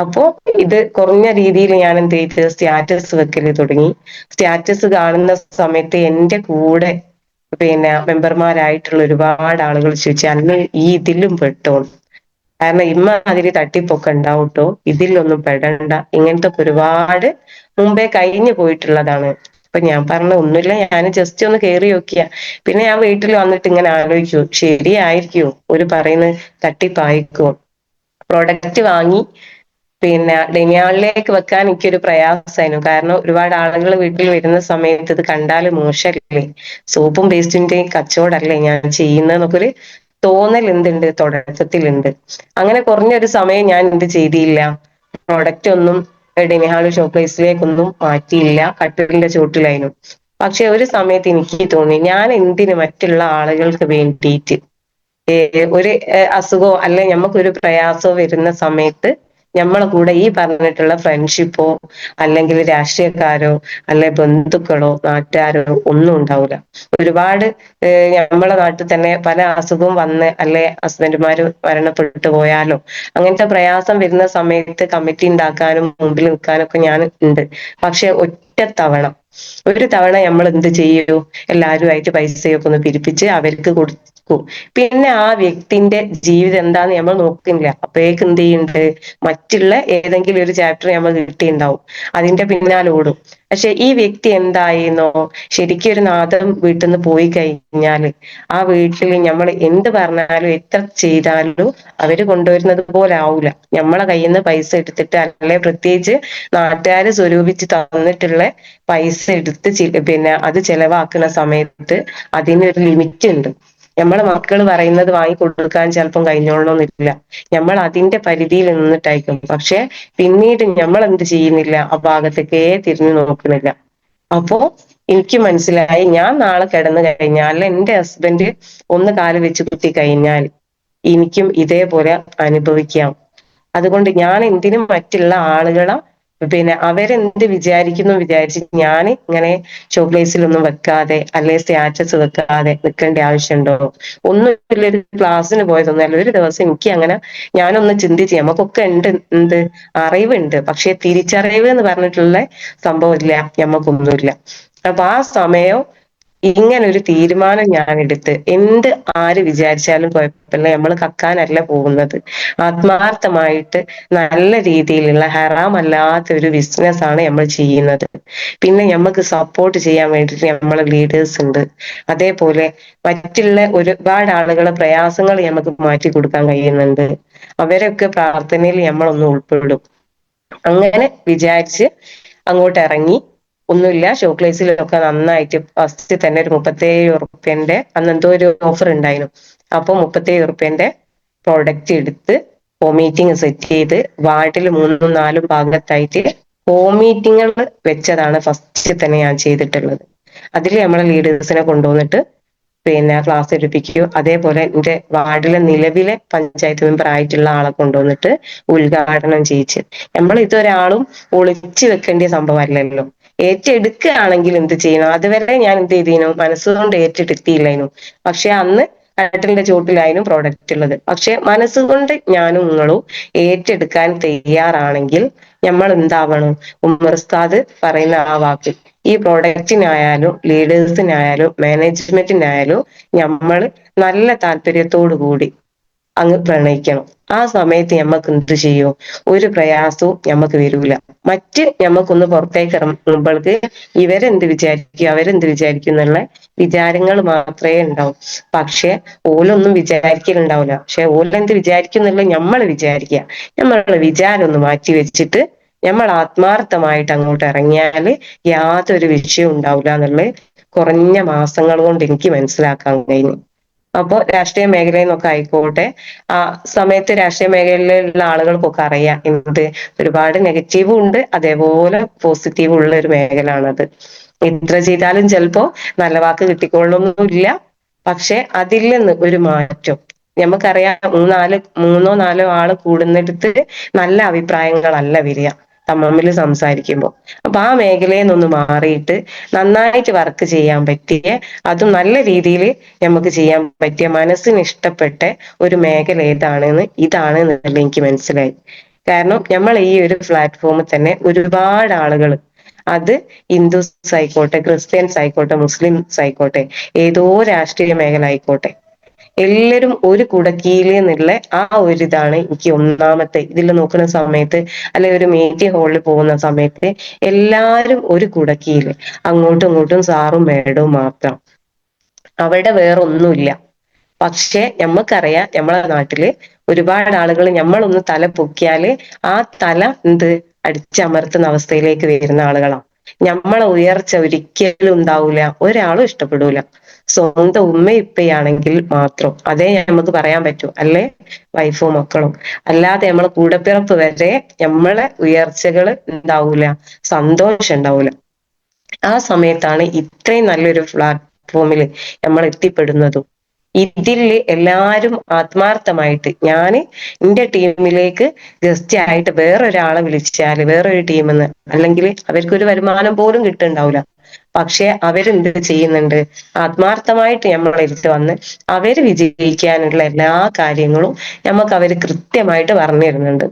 അപ്പോ ഇത് കുറഞ്ഞ രീതിയിൽ ഞാൻ എന്ത് ചെയ്ത് സ്റ്റാറ്റസ് വെക്കല് തുടങ്ങി. സ്റ്റാറ്റസ് കാണുന്ന സമയത്ത് എന്റെ കൂടെ പിന്നെ മെമ്പർമാരായിട്ടുള്ള ഒരുപാട് ആളുകൾ ചോദിച്ചു അന്ന് ഈ ഇതിലും പെട്ടോ, കാരണം ഇമ്മാതിരി തട്ടിപ്പൊക്കെ ഉണ്ടാവട്ടോ, ഇതിലൊന്നും പെടണ്ട, ഇങ്ങനത്തെ ഒരുപാട് മുമ്പേ കഴിഞ്ഞു പോയിട്ടുള്ളതാണ്. അപ്പൊ ഞാൻ പറഞ്ഞ ഒന്നുമില്ല, ഞാൻ ജസ്റ്റ് ഒന്ന് കയറി നോക്കിയ. പിന്നെ ഞാൻ വീട്ടിൽ വന്നിട്ട് ഇങ്ങനെ ആലോചിച്ചു, ശരിയായിരിക്കുമോ ഒരു പറയുന്നത് തട്ടിപ്പായിരിക്കുമോ. പ്രൊഡക്റ്റ് വാങ്ങി പിന്നെ ഡെനിയാളിലേക്ക് വെക്കാൻ എനിക്കൊരു പ്രയാസമായിരുന്നു. കാരണം ഒരുപാട് ആളുകൾ വീട്ടിൽ വരുന്ന സമയത്ത് ഇത് കണ്ടാൽ മോശമല്ലേ, സോപ്പും പേസ്റ്റിന്റെയും കച്ചവടമല്ലേ ഞാൻ ചെയ്യുന്നതെന്നൊക്കെ ഒരു തോന്നൽ എന്തുണ്ട് തുടക്കത്തിലുണ്ട്. അങ്ങനെ കുറഞ്ഞൊരു സമയം ഞാൻ എന്ത് ചെയ്തില്ല, പ്രൊഡക്റ്റ് ഒന്നും ഡെനിഹാൾ ഷോപ്ലേസിലേക്കൊന്നും മാറ്റിയില്ല, കട്ടിലിന്റെ ചോട്ടിലായിരുന്നു. പക്ഷെ ഒരു സമയത്ത് എനിക്ക് തോന്നി ഞാൻ എന്തിന് മറ്റുള്ള ആളുകൾക്ക് വേണ്ടിയിട്ട് ഒരു അസുഖമോ അല്ലെ നമുക്കൊരു പ്രയാസമോ വരുന്ന സമയത്ത് നമ്മളെ കൂടെ ഈ പറഞ്ഞിട്ടുള്ള ഫ്രണ്ട്ഷിപ്പോ അല്ലെങ്കിൽ രാഷ്ട്രീയക്കാരോ അല്ലെ ബന്ധുക്കളോ നാട്ടുകാരോ ഒന്നും ഉണ്ടാവില്ല. ഒരുപാട് നമ്മളെ നാട്ടിൽ തന്നെ പല അസുഖവും വന്ന് അല്ലെ ഹസ്ബൻഡുമാര് മരണപ്പെട്ടു പോയാലോ അങ്ങനത്തെ പ്രയാസം വരുന്ന സമയത്ത് കമ്മിറ്റി ഉണ്ടാക്കാനും മുമ്പിൽ നിൽക്കാനും ഒക്കെ ഞാൻ ഉണ്ട്. പക്ഷെ ഒരു തവണ നമ്മൾ എന്ത് ചെയ്യൂ, എല്ലാവരുമായിട്ട് പൈസയൊക്കെ ഒന്ന് പിരിപ്പിച്ച് അവർക്ക് കൊടുക്കും. പിന്നെ ആ വ്യക്തിന്റെ ജീവിതം എന്താന്ന് നമ്മൾ നോക്കുന്നില്ല. അപ്പോഴേക്ക് എന്ത് ചെയ്യുന്നുണ്ട്, മറ്റുള്ള ഏതെങ്കിലും ഒരു ചാപ്റ്റർ നമ്മൾ കിട്ടിയിട്ടുണ്ടാവും, അതിന്റെ പിന്നാലെ ഓടും. പക്ഷെ ഈ വ്യക്തി എന്തായിരുന്നോ, ശരിക്കും ഒരു നാദം വീട്ടിൽ നിന്ന് പോയി കഴിഞ്ഞാല് ആ വീട്ടിൽ നമ്മൾ എന്ത് പറഞ്ഞാലും എത്ര ചെയ്താലും അവര് കൊണ്ടുവരുന്നത് പോലെ ആവൂല. നമ്മളെ കയ്യിൽ നിന്ന് പൈസ എടുത്തിട്ട് അല്ലെ പ്രത്യേകിച്ച് നാട്ടുകാര് സ്വരൂപിച്ച് തന്നിട്ടുള്ള പൈസ എടുത്ത് പിന്നെ അത് ചെലവാക്കുന്ന സമയത്ത് അതിനൊരു ലിമിറ്റ് ഉണ്ട്. നമ്മളെ മക്കൾ പറയുന്നത് വാങ്ങിക്കൊടുക്കാൻ ചിലപ്പം കഴിഞ്ഞോളണമെന്നില്ല, നമ്മൾ അതിന്റെ പരിധിയിൽ നിന്നിട്ടായിരിക്കും. പക്ഷെ പിന്നീട് നമ്മൾ എന്ത് ചെയ്യുന്നില്ല, ആ ഭാഗത്തേക്കേ തിരിഞ്ഞു നോക്കുന്നില്ല. അപ്പോ എനിക്ക് മനസ്സിലായി, ഞാൻ നാളെ കിടന്നു കഴിഞ്ഞാൽ എന്റെ ഹസ്ബൻഡ് ഒന്ന് കാല് വെച്ച് കുത്തി കഴിഞ്ഞാൽ എനിക്കും ഇതേപോലെ അനുഭവിക്കാം. അതുകൊണ്ട് ഞാൻ എന്തിനും മറ്റുള്ള ആളുകളെ പിന്നെ അവരെന്ത് വിചാരിക്കുന്നു വിചാരിച്ച് ഞാൻ ഇങ്ങനെ ഷോപ്ലേസിലൊന്നും വെക്കാതെ അല്ലെ സ്റ്റാറ്റസ് വെക്കാതെ നിൽക്കേണ്ട ആവശ്യമുണ്ടോ. ഒന്നുമില്ല, ഒരു ക്ലാസ്സിന് പോയതൊന്നുമല്ല, ഒരു ദിവസം എനിക്ക് അങ്ങനെ ഞാനൊന്ന് ചിന്തിച്ച്, നമുക്കൊക്കെ ഉണ്ട് എന്ത് അറിവുണ്ട്, പക്ഷെ തിരിച്ചറിവ് എന്ന് പറഞ്ഞിട്ടുള്ള സംഭവം ഇല്ല, നമുക്കൊന്നുമില്ല. അപ്പൊ ആ സമയം ഇങ്ങനെ ഒരു തീരുമാനം ഞാൻ എടുത്ത് ആര് വിചാരിച്ചാലും കുഴപ്പമില്ല, നമ്മൾ കക്കാനല്ല പോകുന്നത്. ആത്മാർത്ഥമായിട്ട് നല്ല രീതിയിലുള്ള ഹറാമല്ലാത്ത ഒരു ബിസിനസ് ആണ് നമ്മൾ ചെയ്യുന്നത്. പിന്നെ നമുക്ക് സപ്പോർട്ട് ചെയ്യാൻ വേണ്ടിയിട്ട് നമ്മളെ ലീഡേഴ്സ് ഉണ്ട്. അതേപോലെ മറ്റുള്ള ഒരുപാട് ആളുകളെ പ്രയാസങ്ങൾ നമുക്ക് മാറ്റി കൊടുക്കാൻ കഴിയുന്നുണ്ട്. അവരൊക്കെ പ്രാർത്ഥനയിൽ നമ്മളൊന്ന് ഉൾപ്പെടും. അങ്ങനെ വിചാരിച്ച് അങ്ങോട്ട് ഇറങ്ങി. ഒന്നുമില്ല, ഷോക്കേസിലൊക്കെ നന്നായിട്ട് ഫസ്റ്റ് തന്നെ ഒരു 37 ഉറുപ്പ്യന്റെ അന്ന് എന്തോ ഒരു ഓഫർ ഉണ്ടായിരുന്നു. അപ്പൊ 37 ഉറുപ്പ്യന്റെ പ്രോഡക്റ്റ് എടുത്ത് ഹോം മീറ്റിംഗ് സെറ്റ് ചെയ്ത് വാർഡിൽ 3-4 ഭാഗത്തായിട്ട് ഹോം മീറ്റിങ്ങുകൾ വെച്ചതാണ് ഫസ്റ്റ് തന്നെ ഞാൻ ചെയ്തിട്ടുള്ളത്. അതിൽ നമ്മളെ ലീഡേഴ്സിനെ കൊണ്ടുവന്നിട്ട് പിന്നെ ക്ലാസ് എടുപ്പിക്കുകയോ, അതേപോലെ എന്റെ വാർഡിലെ നിലവിലെ പഞ്ചായത്ത് മെമ്പർ ആയിട്ടുള്ള ആളെ കൊണ്ടുവന്നിട്ട് ഉദ്ഘാടനം ചെയ്യിച്ച്. നമ്മൾ ഇതൊരാളും ഒളിച്ചു വെക്കേണ്ട സംഭവമല്ലല്ലോ. ഏറ്റെടുക്കുകയാണെങ്കിൽ എന്ത് ചെയ്യണം? അതുവരെ ഞാൻ എന്ത് ചെയ്തിരുന്നു, മനസ്സുകൊണ്ട് ഏറ്റെടുത്തില്ലായിരുന്നു. പക്ഷെ അന്ന് കട്ടിലിന്റെ ചോട്ടിലായിരുന്നു പ്രോഡക്റ്റ് ഉള്ളത്. പക്ഷെ മനസ്സുകൊണ്ട് ഞാനും നിങ്ങളും ഏറ്റെടുക്കാൻ തയ്യാറാണെങ്കിൽ നമ്മൾ എന്താവണം? ഉമർ ഉസ്താദ് പറയുന്ന ആ വാക്ക്, ഈ പ്രോഡക്റ്റിനായാലും ലീഡേഴ്സിനായാലും മാനേജ്മെന്റിനായാലും നമ്മൾ നല്ല താല്പര്യത്തോടു കൂടി അങ്ങ് പ്രണയിക്കണം. ആ സമയത്ത് ഞമ്മക്ക് എന്ത് ചെയ്യും? ഒരു പ്രയാസവും ഞമ്മക്ക് വരൂല. ഞമ്മക്കൊന്ന് പുറത്തേക്ക് ഇറങ്ങുമ്പോൾക്ക് ഇവരെന്ത് വിചാരിക്കും, അവരെന്ത് വിചാരിക്കും എന്നുള്ള വിചാരങ്ങൾ മാത്രമേ ഉണ്ടാവും. പക്ഷെ ഓലൊന്നും വിചാരിക്കലുണ്ടാവില്ല. പക്ഷെ ഓലെന്ത് വിചാരിക്കും എന്നുള്ള നമ്മൾ വിചാരിക്കുക. നമ്മളുടെ വിചാരം ഒന്ന് മാറ്റി വെച്ചിട്ട് നമ്മൾ ആത്മാർത്ഥമായിട്ട് അങ്ങോട്ട് ഇറങ്ങിയാല് യാതൊരു വിഷയവും ഉണ്ടാവില്ല എന്നുള്ളത് കുറഞ്ഞ മാസങ്ങൾ കൊണ്ട് എനിക്ക് മനസ്സിലാക്കാൻ കഴിഞ്ഞു. അപ്പൊ രാഷ്ട്രീയ മേഖലയിൽ നിന്നൊക്കെ ആയിക്കോട്ടെ, ആ സമയത്ത് രാഷ്ട്രീയ മേഖലയിലുള്ള ആളുകൾക്കൊക്കെ അറിയാം എന്ത് ഒരുപാട് നെഗറ്റീവും ഉണ്ട്, അതേപോലെ പോസിറ്റീവും ഉള്ള ഒരു മേഖല ആണത്. എത്ര ചെയ്താലും ചിലപ്പോ നല്ല വാക്ക് കിട്ടിക്കൊള്ളൊന്നുമില്ല. പക്ഷെ അതിൽ നിന്ന് ഒരു മാറ്റം നമുക്കറിയാം. മൂന്നോ നാലോ ആള് കൂടുന്നിടത്ത് നല്ല അഭിപ്രായങ്ങളല്ല വരിക തമ്മിൽ സംസാരിക്കുമ്പോൾ. അപ്പൊ ആ മേഖലയിൽ നിന്നൊന്ന് മാറിയിട്ട് നന്നായിട്ട് വർക്ക് ചെയ്യാൻ പറ്റിയ, അതും നല്ല രീതിയിൽ നമുക്ക് ചെയ്യാൻ പറ്റിയ, മനസ്സിന് ഇഷ്ടപ്പെട്ട ഒരു മേഖല ഇതാണ് എന്നുള്ള എനിക്ക് മനസ്സിലായി. കാരണം നമ്മൾ ഈ ഒരു പ്ലാറ്റ്ഫോമിൽ തന്നെ ഒരുപാട് ആളുകൾ, അത് ഹിന്ദുസ് ആയിക്കോട്ടെ, ക്രിസ്ത്യൻസ് ആയിക്കോട്ടെ, മുസ്ലിംസ് ആയിക്കോട്ടെ, ഏതോ രാഷ്ട്രീയ മേഖല ആയിക്കോട്ടെ, എല്ലാവരും ഒരു കുടക്കീഴിൽ നിന്നുള്ള ആ ഒരു ഇതാണ് എനിക്ക് ഒന്നാമത്തെ ഇതിൽ നോക്കുന്ന സമയത്ത്. അല്ലെ ഒരു മീറ്റിംഗ് ഹാളിൽ പോകുന്ന സമയത്ത് എല്ലാരും ഒരു കുടക്കീഴില്, അങ്ങോട്ടും ഇങ്ങോട്ടും സാറും മേഡവും മാത്രം, അവിടെ വേറെ ഒന്നുമില്ല. പക്ഷെ നമ്മക്കറിയാം നമ്മളെ നാട്ടില് ഒരുപാട് ആളുകൾ നമ്മളൊന്ന് തല പൊക്കിയാല് ആ തല അടിച്ചമർത്തുന്ന അവസ്ഥയിലേക്ക് വരുന്ന ആളുകളാണ്. നമ്മളെ ഉയർച്ച ഒരിക്കലും ഉണ്ടാവൂല, ഒരാളും ഇഷ്ടപ്പെടൂല. സ്വന്തം ഉമ്മ ഇപ്പയാണെങ്കിൽ മാത്രം അതേ നമുക്ക് പറയാൻ പറ്റൂ, അല്ലെ വൈഫും മക്കളും. അല്ലാതെ നമ്മളെ കൂടപ്പിറപ്പ് വരെ നമ്മളെ ഉയർച്ചകൾ ഉണ്ടാവൂല, സന്തോഷം ഉണ്ടാവൂല. ആ സമയത്താണ് ഇത്രയും നല്ലൊരു പ്ലാറ്റ്ഫോമിൽ നമ്മൾ എത്തിപ്പെടുന്നതും. ഇതിൽ എല്ലാരും ആത്മാർത്ഥമായിട്ട്, ഞാൻ എന്റെ ടീമിലേക്ക് ഗസ്റ്റ് ആയിട്ട് വേറൊരാളെ വിളിച്ചാല് വേറൊരു ടീമെന്ന്, അല്ലെങ്കിൽ അവർക്കൊരു വരുമാനം പോലും കിട്ടുന്നുണ്ടാവില്ല. പക്ഷെ അവരെന്ത് ചെയ്യുന്നുണ്ട്? ആത്മാർത്ഥമായിട്ട് നമ്മളെടുത്ത് വന്ന് അവര് വിജയിക്കാനുള്ള എല്ലാ കാര്യങ്ങളും നമുക്ക് അവര് കൃത്യമായിട്ട് പറഞ്ഞു തരുന്നുണ്ട്.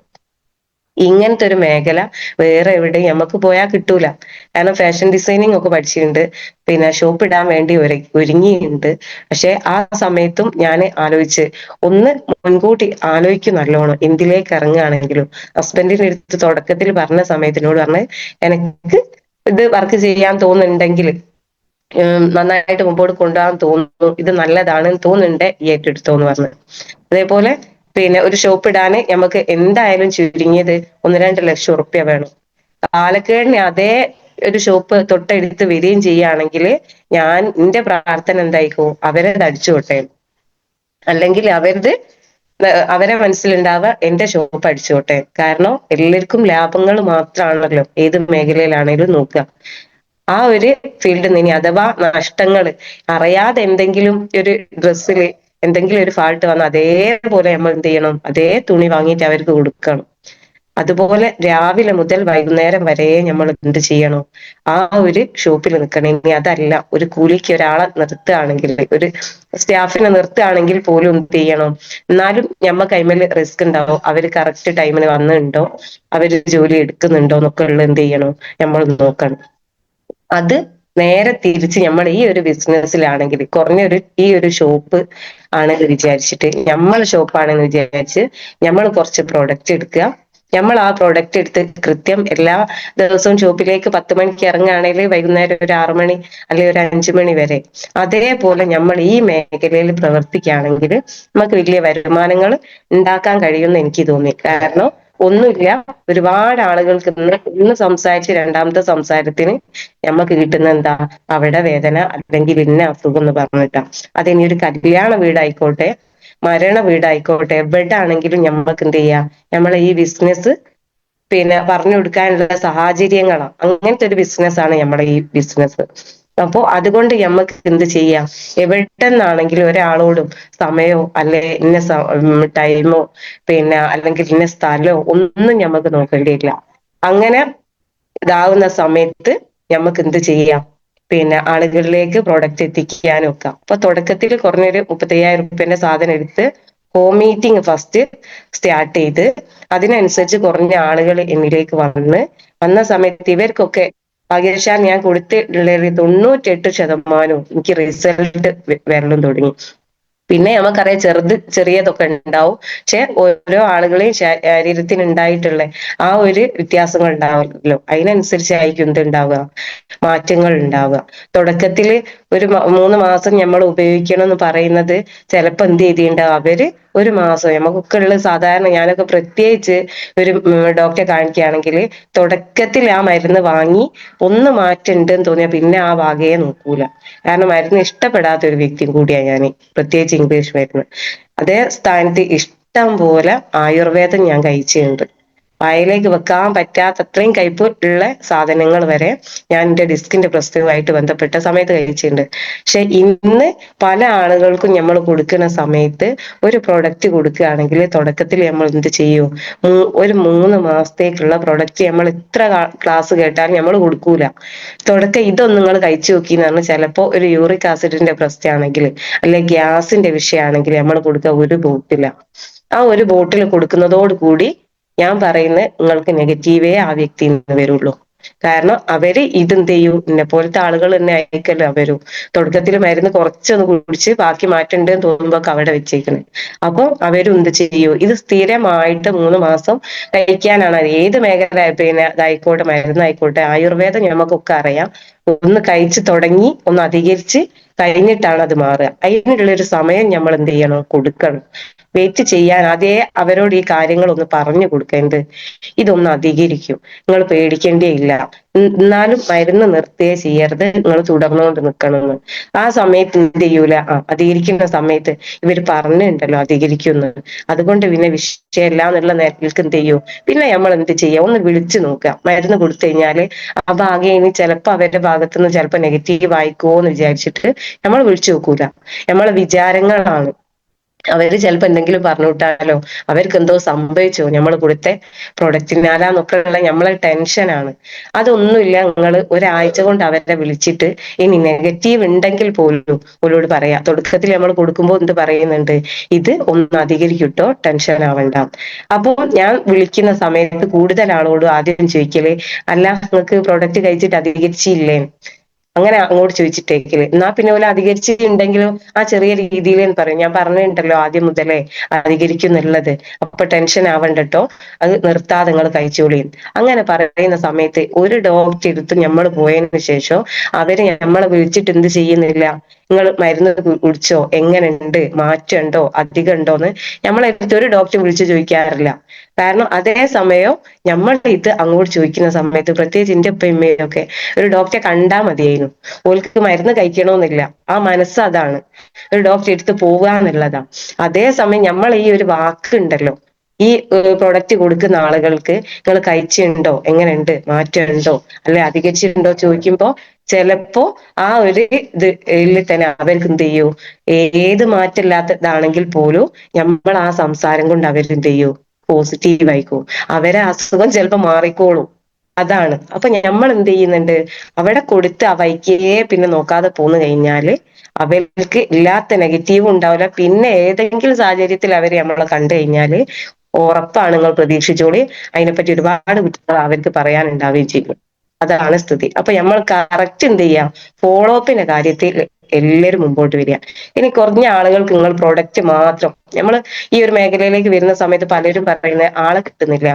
ഇങ്ങനത്തെ ഒരു മേഖല വേറെ എവിടെയും നമുക്ക് പോയാൽ കിട്ടൂല. കാരണം ഫാഷൻ ഡിസൈനിങ് ഒക്കെ പഠിച്ചിട്ടുണ്ട്, പിന്നെ ഷോപ്പ് ഇടാൻ വേണ്ടി ഒരുങ്ങിയിട്ടുണ്ട്. പക്ഷെ ആ സമയത്തും ഞാൻ ആലോചിച്ച്, ഒന്ന് മുൻകൂട്ടി ആലോചിക്കും നല്ലോണം എന്തിലേക്ക് ഇറങ്ങുകയാണെങ്കിലും. ഹസ്ബൻഡിന്റെ അടുത്ത് തുടക്കത്തിൽ പറഞ്ഞ സമയത്തിനോട് പറഞ്ഞ്, എനിക്ക് ഇത് വർക്ക് ചെയ്യാൻ തോന്നുന്നുണ്ടെങ്കിൽ, നന്നായിട്ട് മുമ്പോട്ട് കൊണ്ടുപോകാൻ തോന്നുന്നു, ഇത് നല്ലതാണ് തോന്നുന്നുണ്ട്, ഏറ്റെടുത്തോന്ന് പറഞ്ഞു. അതേപോലെ പിന്നെ ഒരു ഷോപ്പ് ഇടാന് നമുക്ക് എന്തായാലും ചുരുങ്ങിയത് 1-2 ലക്ഷം ഉറുപ്യ വേണം. കാലക്കേടിന് അതേ ഒരു ഷോപ്പ് തൊട്ടടുത്ത് വരികയും ചെയ്യുകയാണെങ്കിൽ ഞാൻ എന്റെ പ്രാർത്ഥന എന്തായിക്കോ, അവരത് അടിച്ചുകൊട്ടെ, അല്ലെങ്കിൽ അവരെ മനസ്സിലുണ്ടാവുക എന്റെ ഷോപ്പ് അടിച്ചോട്ടെ. കാരണം എല്ലാവർക്കും ലാഭങ്ങൾ മാത്രമാണല്ലോ ഏത് മേഖലയിലാണേലും നോക്കുക. ആ ഒരു ഫീൽഡിൽ നിന്ന് ഇനി അഥവാ നഷ്ടങ്ങൾ അറിയാതെ എന്തെങ്കിലും ഒരു ഡ്രസ്സിൽ എന്തെങ്കിലും ഒരു ഫാൾട്ട് വന്നാൽ അതേപോലെ നമ്മൾ എന്ത് ചെയ്യണം? അതേ തുണി വാങ്ങിയിട്ട് അവർക്ക് കൊടുക്കണം. അതുപോലെ രാവിലെ മുതൽ വൈകുന്നേരം വരെ നമ്മൾ എന്ത് ചെയ്യണം? ആ ഒരു ഷോപ്പിൽ നിൽക്കണം. ഇനി അതല്ല, ഒരു കൂലിക്ക് ഒരാളെ നിർത്തുകയാണെങ്കിൽ, ഒരു സ്റ്റാഫിനെ നിർത്തുകയാണെങ്കിൽ പോലും എന്ത് ചെയ്യണം? എന്നാലും ഞമ്മ കൈമേൽ റിസ്ക് ഉണ്ടാവും. അവര് കറക്റ്റ് ടൈമിന് വന്നിട്ടുണ്ടോ, അവര് ജോലി എടുക്കുന്നുണ്ടോ എന്നൊക്കെ ഉള്ള എന്ത് ചെയ്യണം? നമ്മൾ നോക്കണം. അത് നേരെ തിരിച്ച് നമ്മൾ ഈ ഒരു ബിസിനസ്സിലാണെങ്കിൽ കുറഞ്ഞൊരു ഈ ഒരു ഷോപ്പ് ആണെന്ന് വിചാരിച്ചിട്ട്, നമ്മൾ ഷോപ്പാണെന്ന് വിചാരിച്ച് നമ്മൾ കുറച്ച് പ്രൊഡക്റ്റ് എടുക്കുക. നമ്മൾ ആ പ്രൊഡക്റ്റ് എടുത്ത് കൃത്യം എല്ലാ ദിവസവും ഷോപ്പിലേക്ക് 10 മണിക്ക് ഇറങ്ങുകയാണെങ്കിൽ വൈകുന്നേരം ഒരു 6 മണി അല്ലെങ്കിൽ ഒരു 5 മണി വരെ, അതേപോലെ നമ്മൾ ഈ മേഖലയിൽ പ്രവർത്തിക്കുകയാണെങ്കിൽ നമുക്ക് വലിയ വരുമാനങ്ങൾ ഉണ്ടാക്കാൻ കഴിയുമെന്ന് എനിക്ക് തോന്നി. കാരണം ഒന്നുമില്ല, ഒരുപാട് ആളുകൾക്ക് ഇന്ന് സംസാരിച്ച് രണ്ടാമത്തെ സംസാരത്തിന് നമുക്ക് കിട്ടുന്ന എന്താ, അവിടെ വേദന അല്ലെങ്കിൽ ഇന്ന അസുഖം എന്ന് പറഞ്ഞിട്ടാ. അതിനി ഒരു കല്യാണ വീടായിക്കോട്ടെ, മരണ വീടായിക്കോട്ടെ, എവിടെ ആണെങ്കിലും നമുക്ക് എന്ത് ചെയ്യാം, നമ്മളെ ഈ ബിസിനസ് പറഞ്ഞു കൊടുക്കാനുള്ള സാഹചര്യങ്ങളാണ്. അങ്ങനത്തെ ഒരു ബിസിനസ്സാണ് നമ്മുടെ ഈ ബിസിനസ്. അപ്പോ അതുകൊണ്ട് നമുക്ക് എന്ത് ചെയ്യാം, എവിടെന്നാണെങ്കിലും ഒരാളോടും സമയമോ അല്ലെ ഇന്ന ടൈമോ അല്ലെങ്കിൽ ഇന്ന സ്ഥലമോ ഒന്നും നമുക്ക് നോക്കേണ്ടിയില്ല. അങ്ങനെ ഇതാവുന്ന സമയത്ത് നമുക്ക് എന്ത് ചെയ്യാം, ആളുകളിലേക്ക് പ്രൊഡക്റ്റ് എത്തിക്കാനൊക്കെ. അപ്പൊ തുടക്കത്തിൽ കുറഞ്ഞൊരു 35,000 സാധനം എടുത്ത് ഹോം മീറ്റിംഗ് ഫസ്റ്റ് സ്റ്റാർട്ട് ചെയ്ത് അതിനനുസരിച്ച് കുറഞ്ഞ ആളുകൾ എന്നിലേക്ക് വന്ന സമയത്ത് ഇവർക്കൊക്കെ ഭാഗ്യവശാൽ ഞാൻ കൊടുത്തിട്ടുള്ള 98% എനിക്ക് റിസൾട്ട് വരലും തുടങ്ങി. പിന്നെ നമുക്കറിയാം ചെറിയതൊക്കെ ഉണ്ടാവും, പക്ഷെ ഓരോ ആളുകളെയും ശരീരത്തിന് ഉണ്ടായിട്ടുള്ള ആ ഒരു വ്യത്യാസങ്ങൾ ഉണ്ടാവുമല്ലോ, അതിനനുസരിച്ചായിരിക്കും എന്തുണ്ടാവുക, മാറ്റങ്ങൾ ഉണ്ടാവുക. തുടക്കത്തിൽ ഒരു 3 മാസം നമ്മൾ ഉപയോഗിക്കണം എന്ന് പറയുന്നത് ചിലപ്പോൾ എന്ത് ചെയ്തിട്ടുണ്ടാവും, അവര് 1 മാസം നമുക്കൊക്കെ ഉള്ളത് സാധാരണ, ഞാനൊക്കെ പ്രത്യേകിച്ച് ഒരു ഡോക്ടറെ കാണിക്കുകയാണെങ്കിൽ തുടക്കത്തിൽ ആ മരുന്ന് വാങ്ങി ഒന്ന് മാറ്റുണ്ട് എന്ന് തോന്നിയാൽ പിന്നെ ആ ഭാഗയെ നോക്കൂല. കാരണം മരുന്ന് ഇഷ്ടപ്പെടാത്ത ഒരു വ്യക്തിയും കൂടിയാണ് ഞാൻ, പ്രത്യേകിച്ച് ഇംഗ്ലീഷ് മരുന്ന്. അതേ സ്ഥാനത്ത് ഇഷ്ടം പോലെ ആയുർവേദം ഞാൻ കഴിച്ചിട്ടുണ്ട്. വായിലേക്ക് വെക്കാൻ പറ്റാത്ത അത്രയും കയ്പ് ഉള്ള സാധനങ്ങൾ വരെ ഞാൻ എൻ്റെ ഡിസ്കിന്റെ പ്രശ്നവുമായിട്ട് ബന്ധപ്പെട്ട സമയത്ത് കഴിച്ചിട്ടുണ്ട്. പക്ഷെ ഇന്ന് പല ആളുകൾക്കും നമ്മൾ കൊടുക്കുന്ന സമയത്ത് ഒരു പ്രൊഡക്റ്റ് കൊടുക്കുകയാണെങ്കിൽ തുടക്കത്തിൽ നമ്മൾ എന്ത് ചെയ്യും, ഒരു 3 മാസത്തേക്കുള്ള പ്രൊഡക്റ്റ് നമ്മൾ ഇത്ര ക്ലാസ് കേട്ടാൽ നമ്മൾ കൊടുക്കൂല. ഇതൊന്നും നിങ്ങൾ കഴിച്ചു നോക്കി എന്ന് പറഞ്ഞാൽ ചിലപ്പോൾ ഒരു യൂറിക് ആസിഡിന്റെ പ്രശ്നമാണെങ്കിൽ അല്ലെ ഗ്യാസിന്റെ വിഷയമാണെങ്കിൽ നമ്മൾ കൊടുക്കുക ഒരു ബോട്ടില. ആ ഒരു ബോട്ടിൽ കൊടുക്കുന്നതോട് കൂടി ഞാൻ പറയുന്നത് നിങ്ങൾക്ക് നെഗറ്റീവേ ആ വ്യക്തി വരുള്ളൂ. കാരണം അവര് ഇതെന്ത് ചെയ്യും, എന്നെ പോലത്തെ ആളുകൾ തന്നെ അയക്കല്ലോ അവരും. തുടക്കത്തിൽ മരുന്ന് കുറച്ചൊന്ന് കുടിച്ച് ബാക്കി മാറ്റണ്ട് എന്ന് തോന്നുമ്പോ അവിടെ വെച്ചേക്കണേ. അപ്പൊ അവരും എന്ത് ചെയ്യൂ, ഇത് സ്ഥിരമായിട്ട് 3 മാസം കഴിക്കാനാണ്. ഏത് മേഖല ഇതായിക്കോട്ടെ, മരുന്നായിക്കോട്ടെ, ആയുർവേദം നമുക്കൊക്കെ അറിയാം. ഒന്ന് കഴിച്ചു തുടങ്ങി ഒന്ന് അധികരിച്ച് കഴിഞ്ഞിട്ടാണ് അത് മാറുക. അതിനുള്ളൊരു സമയം നമ്മൾ എന്ത് ചെയ്യണം, കൊടുക്കണം. വെയിറ്റ് ചെയ്യാൻ അതേ അവരോട് ഈ കാര്യങ്ങൾ ഒന്ന് പറഞ്ഞു കൊടുക്കേണ്ടത്, ഇതൊന്ന് അധികരിക്കും, നിങ്ങൾ പേടിക്കേണ്ടേ ഇല്ല, എന്നാലും മരുന്ന് നിർത്തുകയെ ചെയ്യരുത്, നിങ്ങൾ തുടർന്നുകൊണ്ട് നിൽക്കണമെന്ന്. ആ സമയത്ത് എന്ത് ചെയ്യൂല, അധികരിക്കുന്ന സമയത്ത് ഇവർ പറഞ്ഞിട്ടുണ്ടല്ലോ അധികരിക്കുന്നു, അതുകൊണ്ട് പിന്നെ വിഷയമല്ല എന്നുള്ള നേരത്തിലേക്ക് എന്ത് ചെയ്യൂ, പിന്നെ നമ്മൾ എന്ത് ചെയ്യുക, ഒന്ന് വിളിച്ചു നോക്കുക. മരുന്ന് കൊടുത്തു കഴിഞ്ഞാല് ആ ഭാഗം ഇനി ചിലപ്പോൾ അവരുടെ ഭാഗത്തുനിന്ന് ചിലപ്പോൾ നെഗറ്റീവ് ആയിക്കോ എന്ന് വിചാരിച്ചിട്ട് നമ്മൾ വിളിച്ചു നോക്കൂല. നമ്മളെ വിചാരങ്ങളാണ്. അവര് ചിലപ്പോ എന്തെങ്കിലും പറഞ്ഞു വിട്ടാലോ, അവർക്ക് എന്തോ സംഭവിച്ചോ നമ്മൾ കൊടുത്ത പ്രൊഡക്റ്റിനാലാന്നൊക്കെ ഉള്ള നമ്മളെ ടെൻഷനാണ്. അതൊന്നുമില്ല, നിങ്ങൾ ഒരാഴ്ച കൊണ്ട് അവരെ വിളിച്ചിട്ട് ഇനി നെഗറ്റീവ് ഉണ്ടെങ്കിൽ പോലും അവരോട് പറയാം. തുടക്കത്തിൽ നമ്മൾ കൊടുക്കുമ്പോൾ എന്ത് പറയുന്നുണ്ട്, ഇത് ഒന്ന് അധികരിക്കട്ടോ, ടെൻഷൻ ആവണ്ട. അപ്പോ ഞാൻ വിളിക്കുന്ന സമയത്ത് കൂടുതൽ ആളോട് ആദ്യം ചോദിക്കല്, അല്ല നിങ്ങൾക്ക് പ്രൊഡക്റ്റ് കഴിച്ചിട്ട് അധികരിച്ചില്ലേ, അങ്ങനെ അങ്ങോട്ട് ചോദിച്ചിട്ടേക്കല്. എന്നാ പിന്നെ പോലെ അധികരിച്ചിട്ടുണ്ടെങ്കിലും ആ ചെറിയ രീതിയിൽ എന്ന് പറയും. ഞാൻ പറഞ്ഞിട്ടുണ്ടല്ലോ ആദ്യം മുതലേ അധികരിക്കുന്നുള്ളത്, അപ്പൊ ടെൻഷൻ ആവണ്ടട്ടോ, അത് നിർത്താതെ നിങ്ങൾ കഴിച്ചോളി. അങ്ങനെ പറയുന്ന സമയത്ത് ഒരു ഡോക്ടർ എടുത്ത് നമ്മൾ പോയതിനു ശേഷം അവര് നമ്മളെ വിളിച്ചിട്ട് എന്ത് ചെയ്യുന്നില്ല, നിങ്ങൾ മരുന്ന് കുടിച്ചോ, എങ്ങനെയുണ്ട്, മാറ്റമുണ്ടോ, അധികം ഉണ്ടോന്ന് നമ്മളെടുത്ത് ഒരു ഡോക്ടർ വിളിച്ച് ചോദിക്കാറില്ല. കാരണം അതേ സമയം നമ്മൾ ഇത് അങ്ങോട്ട് ചോദിക്കുന്ന സമയത്ത്, പ്രത്യേകിച്ച് എന്റെ ഉപ്പയമ്മയൊക്കെ ഒരു ഡോക്ടറെ കണ്ടാൽ മതിയായിരുന്നു, ഓൾക്ക് മരുന്ന് കഴിക്കണമെന്നില്ല, ആ മനസ്സ് അതാണ്, ഒരു ഡോക്ടറെ എടുത്ത് പോവുക എന്നുള്ളതാ. അതേസമയം നമ്മൾ ഈ ഒരു വാക്കുണ്ടല്ലോ, ഈ പ്രൊഡക്റ്റ് കൊടുക്കുന്ന ആളുകൾക്ക് നിങ്ങൾ കഴിച്ചിട്ടുണ്ടോ, എങ്ങനെയുണ്ട്, മാറ്റമുണ്ടോ, അല്ലെ അധികരിച്ചിട്ടുണ്ടോ ചോദിക്കുമ്പോ ചിലപ്പോ ആ ഒരു ഇതിൽ തന്നെ അവർക്ക് എന്ത് ചെയ്യൂ, ഏത് മാറ്റമില്ലാത്തതാണെങ്കിൽ പോലും നമ്മൾ ആ സംസാരം കൊണ്ട് അവരെന്ത് ചെയ്യൂ, പോസിറ്റീവ് ആയിക്കോ, അവരെ അസുഖം ചിലപ്പോ മാറിക്കോളും. അതാണ്. അപ്പൊ നമ്മൾ എന്ത് ചെയ്യുന്നുണ്ട്, അവിടെ കൊടുത്ത് ആ വൈക്കിയെ പിന്നെ നോക്കാതെ പോന്നു കഴിഞ്ഞാല് അവർക്ക് ഇല്ലാത്ത നെഗറ്റീവും ഉണ്ടാവില്ല. പിന്നെ ഏതെങ്കിലും സാഹചര്യത്തിൽ അവര് നമ്മളെ കണ്ടു കഴിഞ്ഞാല് ഉറപ്പാണ്, നിങ്ങൾ പ്രതീക്ഷിച്ചോളി, അതിനെപ്പറ്റി ഒരുപാട് കുറ്റങ്ങൾ അവർക്ക് പറയാനുണ്ടാവുകയും ചെയ്യും. അതാണ് സ്ഥിതി. അപ്പൊ നമ്മൾ കറക്റ്റ് എന്ത് ചെയ്യാം, ഫോളോ അപ്പിന്റെ കാര്യത്തിൽ എല്ലാവരും മുമ്പോട്ട് വരിക. ഇനി കുറഞ്ഞ ആളുകൾക്ക് നിങ്ങൾ പ്രൊഡക്റ്റ് മാത്രം, നമ്മൾ ഈ ഒരു മേഖലയിലേക്ക് വരുന്ന സമയത്ത് പലരും പറയുന്നത് ആളെ കിട്ടുന്നില്ല.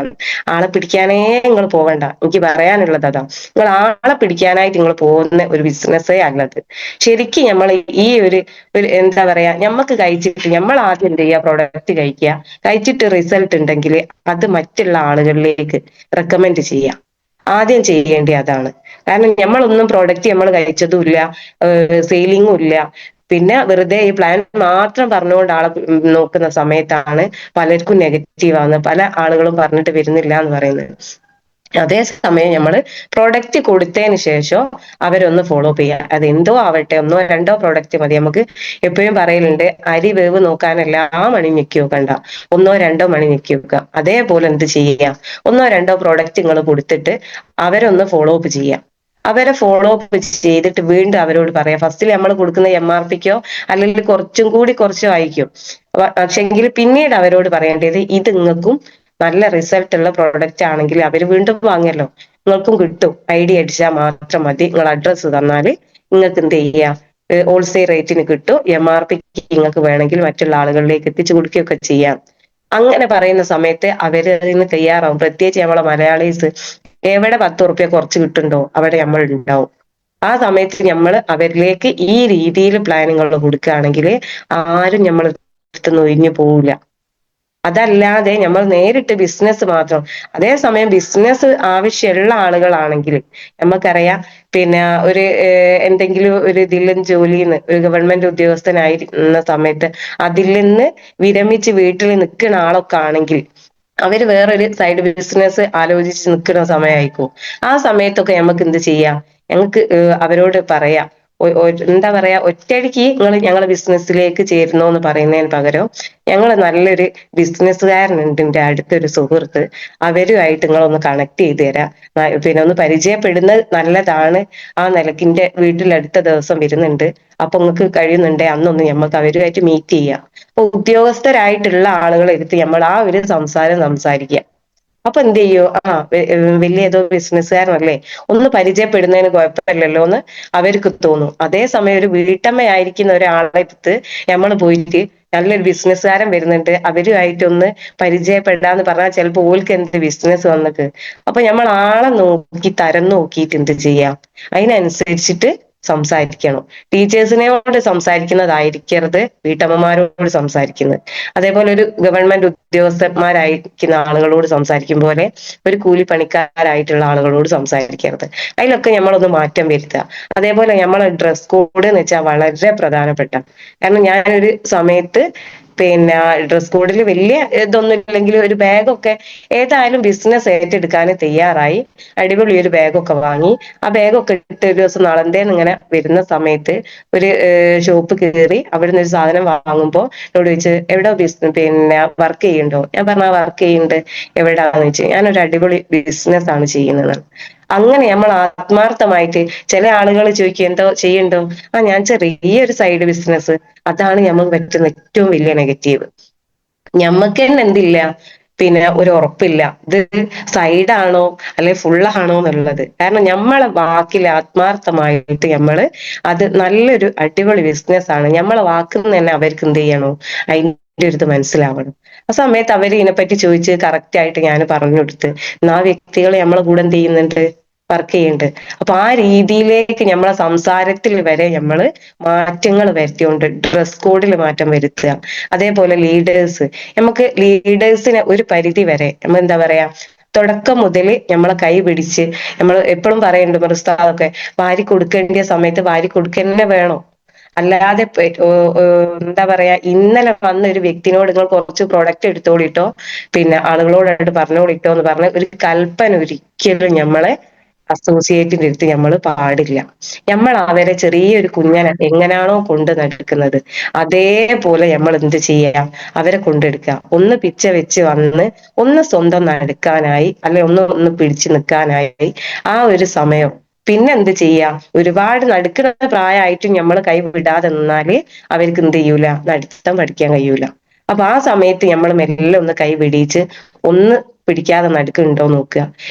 ആളെ പിടിക്കാനേ നിങ്ങൾ പോകണ്ട. എനിക്ക് പറയാനുള്ളത് അതാ, നിങ്ങൾ ആളെ പിടിക്കാനായിട്ട് നിങ്ങൾ പോകുന്ന ഒരു ബിസിനസ്സേ അല്ലത്. ശരിക്കും നമ്മൾ ഈ ഒരു എന്താ പറയാ, ഞമ്മക്ക് കഴിച്ചിട്ട് നമ്മൾ ആദ്യം എന്ത് ചെയ്യുക, പ്രൊഡക്റ്റ് കഴിക്കുക, കഴിച്ചിട്ട് റിസൾട്ട് ഉണ്ടെങ്കിൽ അത് മറ്റുള്ള ആളുകളിലേക്ക് റെക്കമെൻഡ് ചെയ്യുക. ആദ്യം ചെയ്യേണ്ടി അതാണ്. കാരണം നമ്മളൊന്നും പ്രോഡക്റ്റ് നമ്മൾ കഴിച്ചതും ഇല്ല, സെയിലിങ്ങും ഇല്ല, പിന്നെ വെറുതെ ഈ പ്ലാൻ മാത്രം പറഞ്ഞുകൊണ്ട് ആളെ നോക്കുന്ന സമയത്താണ് പലർക്കും നെഗറ്റീവ് ആവുന്നത്, പല ആളുകളും പറഞ്ഞിട്ട് വരുന്നില്ല എന്ന് പറയുന്നത്. അതേസമയം നമ്മൾ പ്രൊഡക്റ്റ് കൊടുത്തതിന് ശേഷം അവരൊന്ന് ഫോളോ അപ്പ് ചെയ്യുക. അത് എന്തോ ആവട്ടെ, ഒന്നോ രണ്ടോ പ്രൊഡക്റ്റ് മതി. നമുക്ക് എപ്പോഴും പറയലുണ്ട്, അരി വേവ് നോക്കാനല്ല ആ മണി ഞെക്കി വെക്കണ്ട, ഒന്നോ രണ്ടോ മണി ഞെക്കി വെക്കുക. അതേപോലെ എന്ത് ചെയ്യുക, ഒന്നോ രണ്ടോ പ്രൊഡക്റ്റ് നിങ്ങൾ കൊടുത്തിട്ട് അവരൊന്ന് ഫോളോ അപ്പ് ചെയ്യുക. അവരെ ഫോളോ അപ്പ് ചെയ്തിട്ട് വീണ്ടും അവരോട് പറയാം, ഫസ്റ്റിൽ നമ്മൾ കൊടുക്കുന്ന MRPക്കോ അല്ലെങ്കിൽ കുറച്ചും കൂടി കുറച്ചോ ആയിരിക്കും, പക്ഷെങ്കിൽ പിന്നീട് അവരോട് പറയേണ്ടത് ഇത് നിങ്ങൾക്കും നല്ല റിസൾട്ട് ഉള്ള പ്രോഡക്റ്റ് ആണെങ്കിൽ അവർ വീണ്ടും വാങ്ങല്ലോ, നിങ്ങൾക്കും കിട്ടും. ID അടിച്ചാൽ മാത്രം മതി, നിങ്ങൾ അഡ്രസ്സ് തന്നാൽ നിങ്ങൾക്ക് എന്ത് ചെയ്യാം, ഹോൾസെയിൽ റേറ്റിന് കിട്ടും. MRPക്ക് നിങ്ങൾക്ക് വേണമെങ്കിൽ മറ്റുള്ള ആളുകളിലേക്ക് എത്തിച്ചു കൊടുക്കുകയൊക്കെ ചെയ്യാം. അങ്ങനെ പറയുന്ന സമയത്ത് അവര് അതിന് തയ്യാറാവും. പ്രത്യേകിച്ച് നമ്മളെ മലയാളീസ്, എവിടെ 10 ഉറുപ്പ്യ കുറച്ച് കിട്ടുന്നുണ്ടോ അവിടെ നമ്മൾ ഉണ്ടാവും. ആ സമയത്ത് നമ്മൾ അവരിലേക്ക് ഈ രീതിയിൽ പ്ലാനുകൾ കൊടുക്കുകയാണെങ്കിൽ ആരും നമ്മൾ ഒഴിഞ്ഞു പോവില്ല. അതല്ലാതെ നമ്മൾ നേരിട്ട് ബിസിനസ് മാത്രം, അതേസമയം ബിസിനസ് ആവശ്യമുള്ള ആളുകളാണെങ്കിൽ നമുക്കറിയാം, പിന്നെ ഒരു എന്തെങ്കിലും ഒരു ഇതിൽ ജോലിന്ന് ഒരു ഗവൺമെന്റ് ഉദ്യോഗസ്ഥനായിരുന്ന സമയത്ത് അതിൽ നിന്ന് വിരമിച്ച് വീട്ടിൽ നിൽക്കുന്ന ആളൊക്കെ ആണെങ്കിൽ അവര് വേറൊരു സൈഡ് ബിസിനസ് ആലോചിച്ച് നിൽക്കുന്ന സമയമായിരിക്കും. ആ സമയത്തൊക്കെ നമുക്ക് എന്ത് ചെയ്യാം, ഞങ്ങൾക്ക് അവരോട് പറയാം, എന്താ പറയാ, ഒറ്റയടിക്ക് നിങ്ങൾ ഞങ്ങളെ ബിസിനസ്സിലേക്ക് ചേരുന്നോ എന്ന് പറയുന്നതിന് പകരം, ഞങ്ങൾ നല്ലൊരു ബിസിനസ്സുകാരനുണ്ട് എൻ്റെ അടുത്തൊരു സുഹൃത്ത്, അവരുമായിട്ട് നിങ്ങളൊന്ന് കണക്ട് ചെയ്ത് തരാം, പിന്നെ ഒന്ന് പരിചയപ്പെടുന്നത് നല്ലതാണ്. ആ നിലക്കിന്റെ വീട്ടിൽ അടുത്ത ദിവസം വരുന്നുണ്ട്, അപ്പൊ നിങ്ങൾക്ക് കഴിയുന്നുണ്ടേ അന്നൊന്ന് നമുക്ക് അവരുമായിട്ട് മീറ്റ് ചെയ്യാം. അപ്പൊ ഉദ്യോഗസ്ഥരായിട്ടുള്ള ആളുകളെ എടുത്ത് നമ്മൾ ആ ഒരു സംസാരം സംസാരിക്കുക. അപ്പൊ എന്ത് ചെയ്യും, വലിയ ഏതോ ബിസിനസ്സുകാരനല്ലേ, ഒന്ന് പരിചയപ്പെടുന്നതിന് കുഴപ്പമില്ലല്ലോ എന്ന് അവർക്ക് തോന്നും. അതേസമയം ഒരു വീട്ടമ്മയായിരിക്കുന്ന ഒരാളെ അടുത്ത് നമ്മൾ പോയിട്ട് നല്ലൊരു ബിസിനസ്സുകാരൻ വരുന്നുണ്ട് അവരുമായിട്ടൊന്ന് പരിചയപ്പെടാന്ന് പറഞ്ഞാൽ ചിലപ്പോൾ ഓൾക്ക് എന്ത് ബിസിനസ് വന്നിട്ട്, അപ്പൊ നമ്മൾ ആളെ നോക്കി തരം നോക്കിയിട്ട് എന്ത് ചെയ്യാം, അതിനനുസരിച്ചിട്ട് സംസാരിക്കണം. ടീച്ചേഴ്സിനോട് സംസാരിക്കുന്നതായിരിക്കരുത് വീട്ടമ്മമാരോട് സംസാരിക്കുന്നത്. അതേപോലെ ഒരു ഗവൺമെന്റ് ഉദ്യോഗസ്ഥന്മാരായിരിക്കുന്ന ആളുകളോട് സംസാരിക്കും പോലെ ഒരു കൂലിപ്പണിക്കാരായിട്ടുള്ള ആളുകളോട് സംസാരിക്കരുത്. അതിലൊക്കെ നമ്മളൊന്ന് മാറ്റം വരുത്തുക. അതേപോലെ നമ്മളെ ഡ്രസ് കോഡ് എന്ന് വെച്ചാൽ വളരെ പ്രധാനപ്പെട്ട, കാരണം ഞാനൊരു സമയത്ത് പിന്നെ ഡ്രസ് കോഡിൽ വലിയ ഇതൊന്നും ഇല്ലെങ്കിൽ ഒരു ബാഗൊക്കെ ഏതായാലും ബിസിനസ് ഏറ്റെടുക്കാൻ തയ്യാറായി, അടിപൊളി ഒരു ബാഗൊക്കെ വാങ്ങി. ആ ബാഗൊക്കെ ഇട്ട് ഒരു ദിവസം നാളന്തേന്ന് ഇങ്ങനെ വരുന്ന സമയത്ത് ഒരു ഷോപ്പ് കയറി, അവിടുന്ന് ഒരു സാധനം വാങ്ങുമ്പോൾ എന്നോട് ചോദിച്ച് എവിടെ പിന്നെ വർക്ക് ചെയ്യുന്നുണ്ടോ, ഞാൻ പറഞ്ഞ വർക്ക് ചെയ്യുന്നുണ്ട്, എവിടാന്ന് വെച്ച്, ഞാനൊരു അടിപൊളി ബിസിനസ് ആണ് ചെയ്യുന്നത്. അങ്ങനെ നമ്മൾ ആത്മാർത്ഥമായിട്ട്, ചില ആളുകൾ ചോദിക്കും എന്തോ ചെയ്യണ്ടോ, ഞാൻ ചെറിയൊരു സൈഡ് ബിസിനസ്, അതാണ് നമുക്ക് പറ്റുന്ന ഏറ്റവും വലിയ നെഗറ്റീവ്. ഞമ്മക്ക് തന്നെ എന്തില്ല, പിന്നെ ഒരു ഉറപ്പില്ല ഇത് സൈഡാണോ അല്ലെ ഫുള്ളാണോ എന്നുള്ളത്. കാരണം നമ്മളെ വാക്കിൽ ആത്മാർത്ഥമായിട്ട് നമ്മള് അത് നല്ലൊരു അടിപൊളി ബിസിനസ് ആണ്, നമ്മളെ വാക്കിൽ നിന്ന് തന്നെ അവർക്ക് എന്ത് ചെയ്യണോ അതിന്റെ ഒരു ഇത് മനസ്സിലാവണം. ആ സമയത്ത് അവര് ഇതിനെപ്പറ്റി ചോദിച്ച് കറക്റ്റ് ആയിട്ട് ഞാൻ പറഞ്ഞു കൊടുത്ത്, ആ വ്യക്തികൾ നമ്മളെ കൂടെ എന്ത് ചെയ്യുന്നുണ്ട്, വർക്ക് ചെയ്യുന്നുണ്ട്. അപ്പൊ ആ രീതിയിലേക്ക് നമ്മളെ സംസാരത്തിൽ വരെ നമ്മള് മാറ്റങ്ങൾ വരുത്തിയോണ്ട് ഡ്രസ് കോഡിൽ മാറ്റം വരുത്തുക. അതേപോലെ ലീഡേഴ്സ്, നമുക്ക് ലീഡേഴ്സിനെ ഒരു പരിധി വരെ നമ്മൾ എന്താ പറയാ, തുടക്കം മുതൽ നമ്മളെ കൈ പിടിച്ച്, നമ്മൾ എപ്പോഴും പറയുന്നുണ്ട് മറുസ്ഥാതൊക്കെ, വാരി കൊടുക്കേണ്ട സമയത്ത് വാരി കൊടുക്കുക തന്നെ വേണം. അല്ലാതെ എന്താ പറയാ, ഇന്നലെ വന്ന ഒരു വ്യക്തിനോട് നിങ്ങൾ കുറച്ച് പ്രൊഡക്റ്റ് എടുത്തോളിട്ടോ, പിന്നെ ആളുകളോടായിട്ട് പറഞ്ഞോളിട്ടോ എന്ന് പറഞ്ഞ ഒരു കൽപ്പന ഒരിക്കലും നമ്മളെ അസോസിയേറ്റിന്റെ അടുത്ത് നമ്മൾ പാടില്ല. നമ്മൾ അവരെ ചെറിയൊരു കുഞ്ഞനെ എങ്ങനെയാണോ കൊണ്ട് നടക്കുന്നത് അതേപോലെ നമ്മൾ എന്ത് ചെയ്യാം, അവരെ കൊണ്ടെടുക്കുക. ഒന്ന് പിച്ച വെച്ച് വന്ന് ഒന്ന് സ്വന്തം നടക്കാനായി, അല്ലെ ഒന്ന് ഒന്ന് പിടിച്ചു നിൽക്കാനായി ആ ഒരു സമയം. പിന്നെ എന്ത് ചെയ്യാം, ഒരുപാട് നടക്കുന്ന പ്രായമായിട്ടും നമ്മൾ കൈ വിടാതെ നിന്നാല് അവർക്ക് എന്ത് ചെയ്യൂല, നടത്തം പഠിക്കാൻ കഴിയൂല. അപ്പൊ ആ സമയത്ത് നമ്മൾ മെല്ലെ ഒന്ന് കൈ പിടിച്ച് ഒന്ന് പിടിക്കാതെ നടുക്കുണ്ടോ നോക്കുക.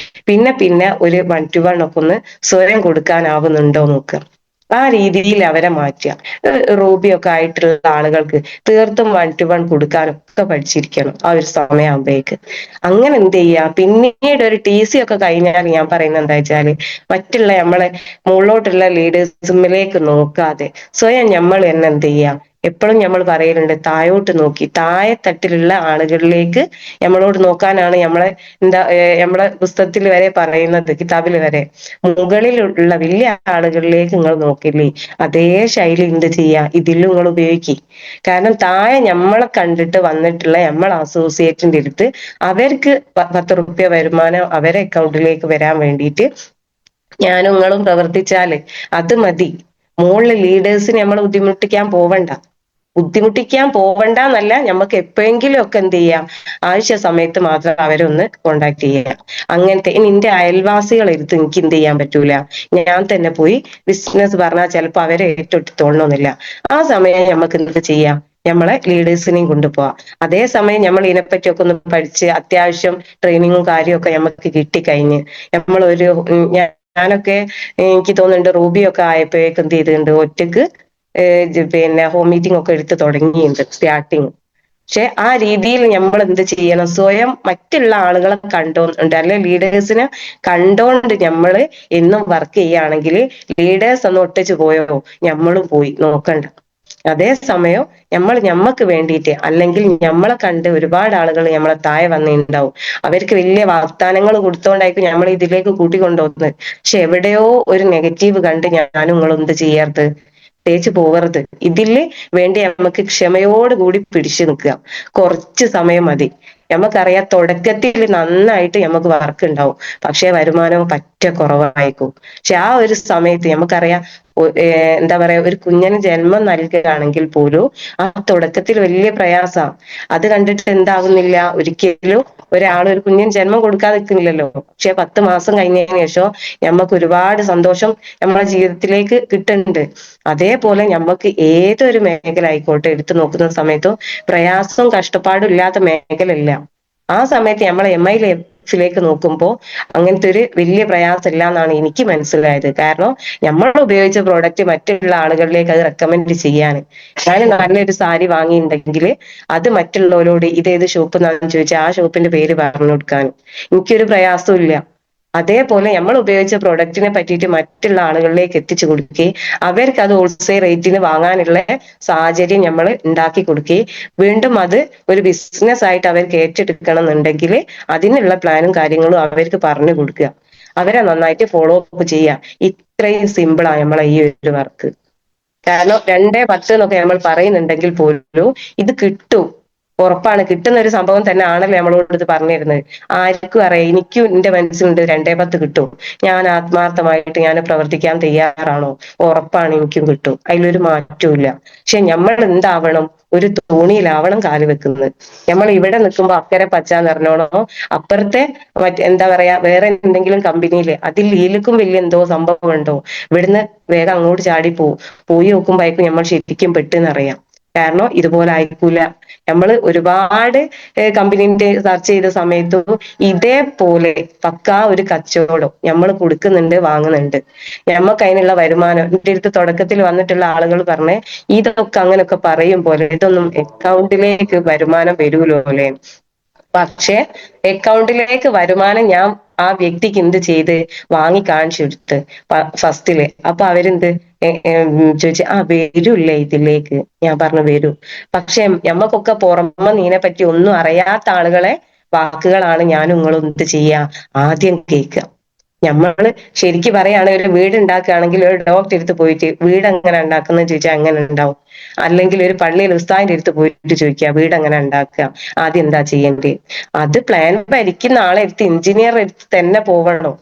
പിന്നെ ഒരു 1 to 1 ഒക്കെ ഒന്ന് സ്വരം കൊടുക്കാനാവുന്നുണ്ടോ നോക്കുക. ആ രീതിയിൽ അവരെ മാറ്റുക. റൂബിയൊക്കെ ആയിട്ടുള്ള ആളുകൾക്ക് തീർത്തും 1 to 1 കൊടുക്കാനൊക്കെ പഠിച്ചിരിക്കണം ആ ഒരു സമയമാകുമ്പോഴേക്ക്. അങ്ങനെ എന്ത് ചെയ്യുക, പിന്നീട് ഒരു TC ഒക്കെ കഴിഞ്ഞാൽ ഞാൻ പറയുന്നത് എന്താ വെച്ചാല്, മറ്റുള്ള നമ്മളെ മുകളിലോട്ടുള്ള ലീഡേഴ്സിലേക്ക് നോക്കാതെ സ്വയം നമ്മൾ തന്നെ എന്ത് ചെയ്യുക, എപ്പോഴും നമ്മൾ പറയലുണ്ട് താഴോട്ട് നോക്കി താഴെ തട്ടിലുള്ള ആളുകളിലേക്ക് നമ്മളോട് നോക്കാനാണ് നമ്മളെ എന്താ നമ്മളെ പുസ്തകത്തിൽ വരെ പറയുന്നത്, കിതാബിൽ വരെ. മുകളിലുള്ള വലിയ ആളുകളിലേക്ക് നിങ്ങൾ നോക്കില്ലേ, അതേ ശൈലി എന്ത് ചെയ്യാ ഇതിലും നിങ്ങൾ ഉപയോഗിക്കുക. കാരണം താഴെ നമ്മളെ കണ്ടിട്ട് വന്നിട്ടുള്ള നമ്മളെ അസോസിയേറ്റിന്റെ അടുത്ത് അവർക്ക് 10 റുപ്യ വരുമാനം അവരെ അക്കൗണ്ടിലേക്ക് വരാൻ വേണ്ടിയിട്ട് ഞാനും നിങ്ങളും പ്രവർത്തിച്ചാല് അത് മതി. മുകളിലെ ലീഡേഴ്സിനെ നമ്മൾ ബുദ്ധിമുട്ടിക്കാൻ പോവണ്ട എന്നല്ല, നമുക്ക് എപ്പോഴെങ്കിലും ഒക്കെ എന്ത് ചെയ്യാം, ആവശ്യ സമയത്ത് മാത്രം അവരൊന്ന് കോണ്ടാക്ട് ചെയ്യാം. അങ്ങനത്തെ നിന്റെ അയൽവാസികൾ എടുത്ത് എനിക്ക് എന്ത് ചെയ്യാൻ പറ്റൂല, ഞാൻ തന്നെ പോയി ബിസിനസ് പറഞ്ഞാൽ ചിലപ്പോൾ അവരെ ഏറ്റെടുത്തോളണമെന്നില്ല. ആ സമയം നമുക്ക് എന്ത് ചെയ്യാം, നമ്മളെ ലീഡേഴ്സിനെയും കൊണ്ടുപോവാം. അതേസമയം നമ്മൾ ഇതിനെപ്പറ്റിയൊക്കെ ഒന്ന് പഠിച്ച് അത്യാവശ്യം ട്രെയിനിങ്ങും കാര്യമൊക്കെ നമുക്ക് കിട്ടിക്കഴിഞ്ഞ് നമ്മൾ ഞാനൊക്കെ എനിക്ക് തോന്നുന്നുണ്ട് റൂബിയൊക്കെ ആയപ്പോഴേക്ക് എന്ത് ചെയ്തിട്ടുണ്ട്, ഒറ്റക്ക് പിന്നെ ഹോം മീറ്റിംഗ് ഒക്കെ എടുത്ത് തുടങ്ങിയിട്ടുണ്ട് സ്റ്റാർട്ടിങ്. പക്ഷെ ആ രീതിയിൽ നമ്മൾ എന്ത് ചെയ്യണം, സ്വയം മറ്റുള്ള ആളുകളെ കണ്ടോണ്ട് അല്ലെ ലീഡേഴ്സിനെ കണ്ടോണ്ട് നമ്മൾ എന്നും വർക്ക് ചെയ്യുകയാണെങ്കിൽ ലീഡേഴ്സ് ഒന്ന് ഒട്ടിച്ചു പോയോ നമ്മളും പോയി നോക്കണ്ട. അതേസമയം ഞമ്മക്ക് വേണ്ടിയിട്ട് അല്ലെങ്കിൽ നമ്മളെ കണ്ട് ഒരുപാട് ആളുകൾ നമ്മളെ താഴെ വന്നിട്ടുണ്ടാവും. അവർക്ക് വലിയ വാഗ്ദാനങ്ങൾ കൊടുത്തോണ്ടായിരിക്കും നമ്മൾ ഇതിലേക്ക് കൂട്ടിക്കൊണ്ടുവന്നത്. പക്ഷെ എവിടെയോ ഒരു നെഗറ്റീവ് കണ്ട് ഞാനും നിങ്ങളും എന്ത് ചെയ്യരുത്, തേച്ച് പോവരുത്. ഇതില് വേണ്ടി നമുക്ക് ക്ഷമയോട് കൂടി പിടിച്ചു നിൽക്കുക. കുറച്ച് സമയം മതി. നമുക്കറിയാം തുടക്കത്തിൽ നന്നായിട്ട് നമുക്ക് വർക്ക് ഉണ്ടാവും, പക്ഷെ വരുമാനവും പറ്റ കുറവായിരിക്കും. പക്ഷെ ആ ഒരു സമയത്ത് നമുക്കറിയാം എന്താ പറയാ, ഒരു കുഞ്ഞിന് ജന്മം നൽകുകയാണെങ്കിൽ പോലും ആ തുടക്കത്തിൽ വലിയ പ്രയാസമാണ്. അത് കണ്ടിട്ട് എന്താവുന്നില്ല, ഒരിക്കലും ഒരു കുഞ്ഞിന് ജന്മം കൊടുക്കാതെ നിൽക്കുന്നില്ലല്ലോ. പക്ഷെ 10 മാസം കഴിഞ്ഞതിന് ശേഷം നമുക്ക് ഒരുപാട് സന്തോഷം നമ്മളെ ജീവിതത്തിലേക്ക് കിട്ടുന്നുണ്ട്. അതേപോലെ നമുക്ക് ഏതൊരു മേഖല ആയിക്കോട്ടെ എടുത്തു നോക്കുന്ന സമയത്തും പ്രയാസവും കഷ്ടപ്പാടും ഇല്ലാത്ത മേഖല ഇല്ല. ആ സമയത്ത് നമ്മളെ MI ലൈഫിലേക്ക് നോക്കുമ്പോൾ അങ്ങനത്തെ ഒരു വലിയ പ്രയാസം ഇല്ല എന്നാണ് എനിക്ക് മനസ്സിലായത്. കാരണം നമ്മൾ ഉപയോഗിച്ച പ്രോഡക്റ്റ് മറ്റുള്ള ആളുകളിലേക്ക് അത് റെക്കമെൻഡ് ചെയ്യാൻ, ഞാൻ നല്ലൊരു സാരി വാങ്ങിയിട്ടുണ്ടെങ്കിൽ അത് മറ്റുള്ളവരോട് ഇതേത് ഷോപ്പ് എന്നാന്ന് ചോദിച്ചാൽ ആ ഷോപ്പിന്റെ പേര് പറഞ്ഞു കൊടുക്കാൻ എനിക്കൊരു പ്രയാസവും ഇല്ല. അതേപോലെ നമ്മൾ ഉപയോഗിച്ച പ്രൊഡക്റ്റിനെ പറ്റിയിട്ട് മറ്റുള്ള ആളുകളിലേക്ക് എത്തിച്ചു കൊടുക്കുകയും അവർക്ക് അത് ഹോൾസെയിൽ റേറ്റിന് വാങ്ങാനുള്ള സാഹചര്യം നമ്മൾ ഉണ്ടാക്കി കൊടുക്കുകയും വീണ്ടും അത് ഒരു ബിസിനസ് ആയിട്ട് അവർക്ക് ഏറ്റെടുക്കണം എന്നുണ്ടെങ്കിൽ അതിനുള്ള പ്ലാനും കാര്യങ്ങളും അവർക്ക് പറഞ്ഞു കൊടുക്കുക, അവരെ നന്നായിട്ട് ഫോളോ അപ്പ് ചെയ്യുക. ഇത്രയും സിമ്പിളാണ് നമ്മളെ ഈ ഒരു വർക്ക്. കാരണം 2-10 എന്നൊക്കെ നമ്മൾ പറയുന്നുണ്ടെങ്കിൽ പോലും ഇത് കിട്ടും, ഉറപ്പാണ്. കിട്ടുന്ന ഒരു സംഭവം തന്നെ ആണല്ലോ നമ്മളോട് ഇത് പറഞ്ഞിരുന്നത്. ആർക്കും അറിയാം, എനിക്കും എന്റെ മനസ്സിലുണ്ട് 2-10 കിട്ടും. ഞാൻ ആത്മാർത്ഥമായിട്ട് ഞാൻ പ്രവർത്തിക്കാൻ തയ്യാറാണോ, ഉറപ്പാണ് എനിക്കും കിട്ടും, അതിലൊരു മാറ്റവും ഇല്ല. പക്ഷെ നമ്മൾ എന്താവണം, ഒരു തോണിയിലാവണം കാല് വെക്കുന്നത്. നമ്മൾ ഇവിടെ നിൽക്കുമ്പോ അക്കരെ പച്ചാന്ന് പറഞ്ഞോണോ, അപ്പുറത്തെ എന്താ പറയാ വേറെ എന്തെങ്കിലും കമ്പനിയില് അതിൽ ഇതിലേക്കും വലിയ എന്തോ സംഭവം ഉണ്ടോ, ഇവിടുന്ന് വേഗം അങ്ങോട്ട് ചാടി പോയി നോക്കുമ്പോഴേക്കും നമ്മൾ ശരിക്കും പെട്ടെന്നറിയാം. കാരണം ഇതുപോലെ ആയിരിക്കൂല. നമ്മൾ ഒരുപാട് കമ്പനീന്റെ സെർച്ച് ചെയ്ത സമയത്തും ഇതേപോലെ പക്കാ ഒരു കച്ചവടം നമ്മൾ കൊടുക്കുന്നുണ്ട്, വാങ്ങുന്നുണ്ട്. നമുക്ക് അതിനുള്ള വരുമാനം എന്റെ അടുത്ത് തുടക്കത്തിൽ വന്നിട്ടുള്ള ആളുകൾ പറഞ്ഞേ, ഇതൊക്കെ അങ്ങനെയൊക്കെ പറയും പോലെ ഇതൊന്നും അക്കൗണ്ടിലേക്ക് വരുമാനം വരൂലോ അല്ലെ. പക്ഷെ അക്കൗണ്ടിലേക്ക് വരുമാനം ഞാൻ ആ വ്യക്തിക്ക് എന്ത് ചെയ്ത് വാങ്ങി കാണിച്ചു കൊടുത്ത് ഫസ്റ്റില്. അപ്പൊ അവരെന്ത് ചോദിച്ചു, വരൂല്ലേ ഇതിലേക്ക്. ഞാൻ പറഞ്ഞു വരൂ. പക്ഷെ ഞമ്മക്കൊക്കെ പുറമെ ഇതിനെ പറ്റി ഒന്നും അറിയാത്ത ആളുകളെ വാക്കുകളാണ് ഞാനും നിങ്ങളും എന്ത് ചെയ്യാ ആദ്യം കേൾക്കുക. നമ്മള് ശരിക്ക് പറയുകയാണെങ്കിൽ ഒരു വീട് ഉണ്ടാക്കുകയാണെങ്കിൽ ഒരു ഡോക്ടറെ അടുത്ത് പോയിട്ട് വീട് എങ്ങനെ ഉണ്ടാക്കുന്നത് ചോദിച്ചാൽ എങ്ങനെ ഉണ്ടാവും. അല്ലെങ്കിൽ ഒരു പള്ളിയിൽ ഉസ്താദിന്റെ അടുത്ത് പോയിട്ട് ചോദിക്കുക വീട് എങ്ങനെ ഉണ്ടാക്കുക, ആദ്യം എന്താ ചെയ്യേണ്ടത്. അത് പ്ലാൻ ഭരിക്കുന്ന ആളെ അടുത്ത് എഞ്ചിനീയർ അടുത്ത് തന്നെ പോകണം.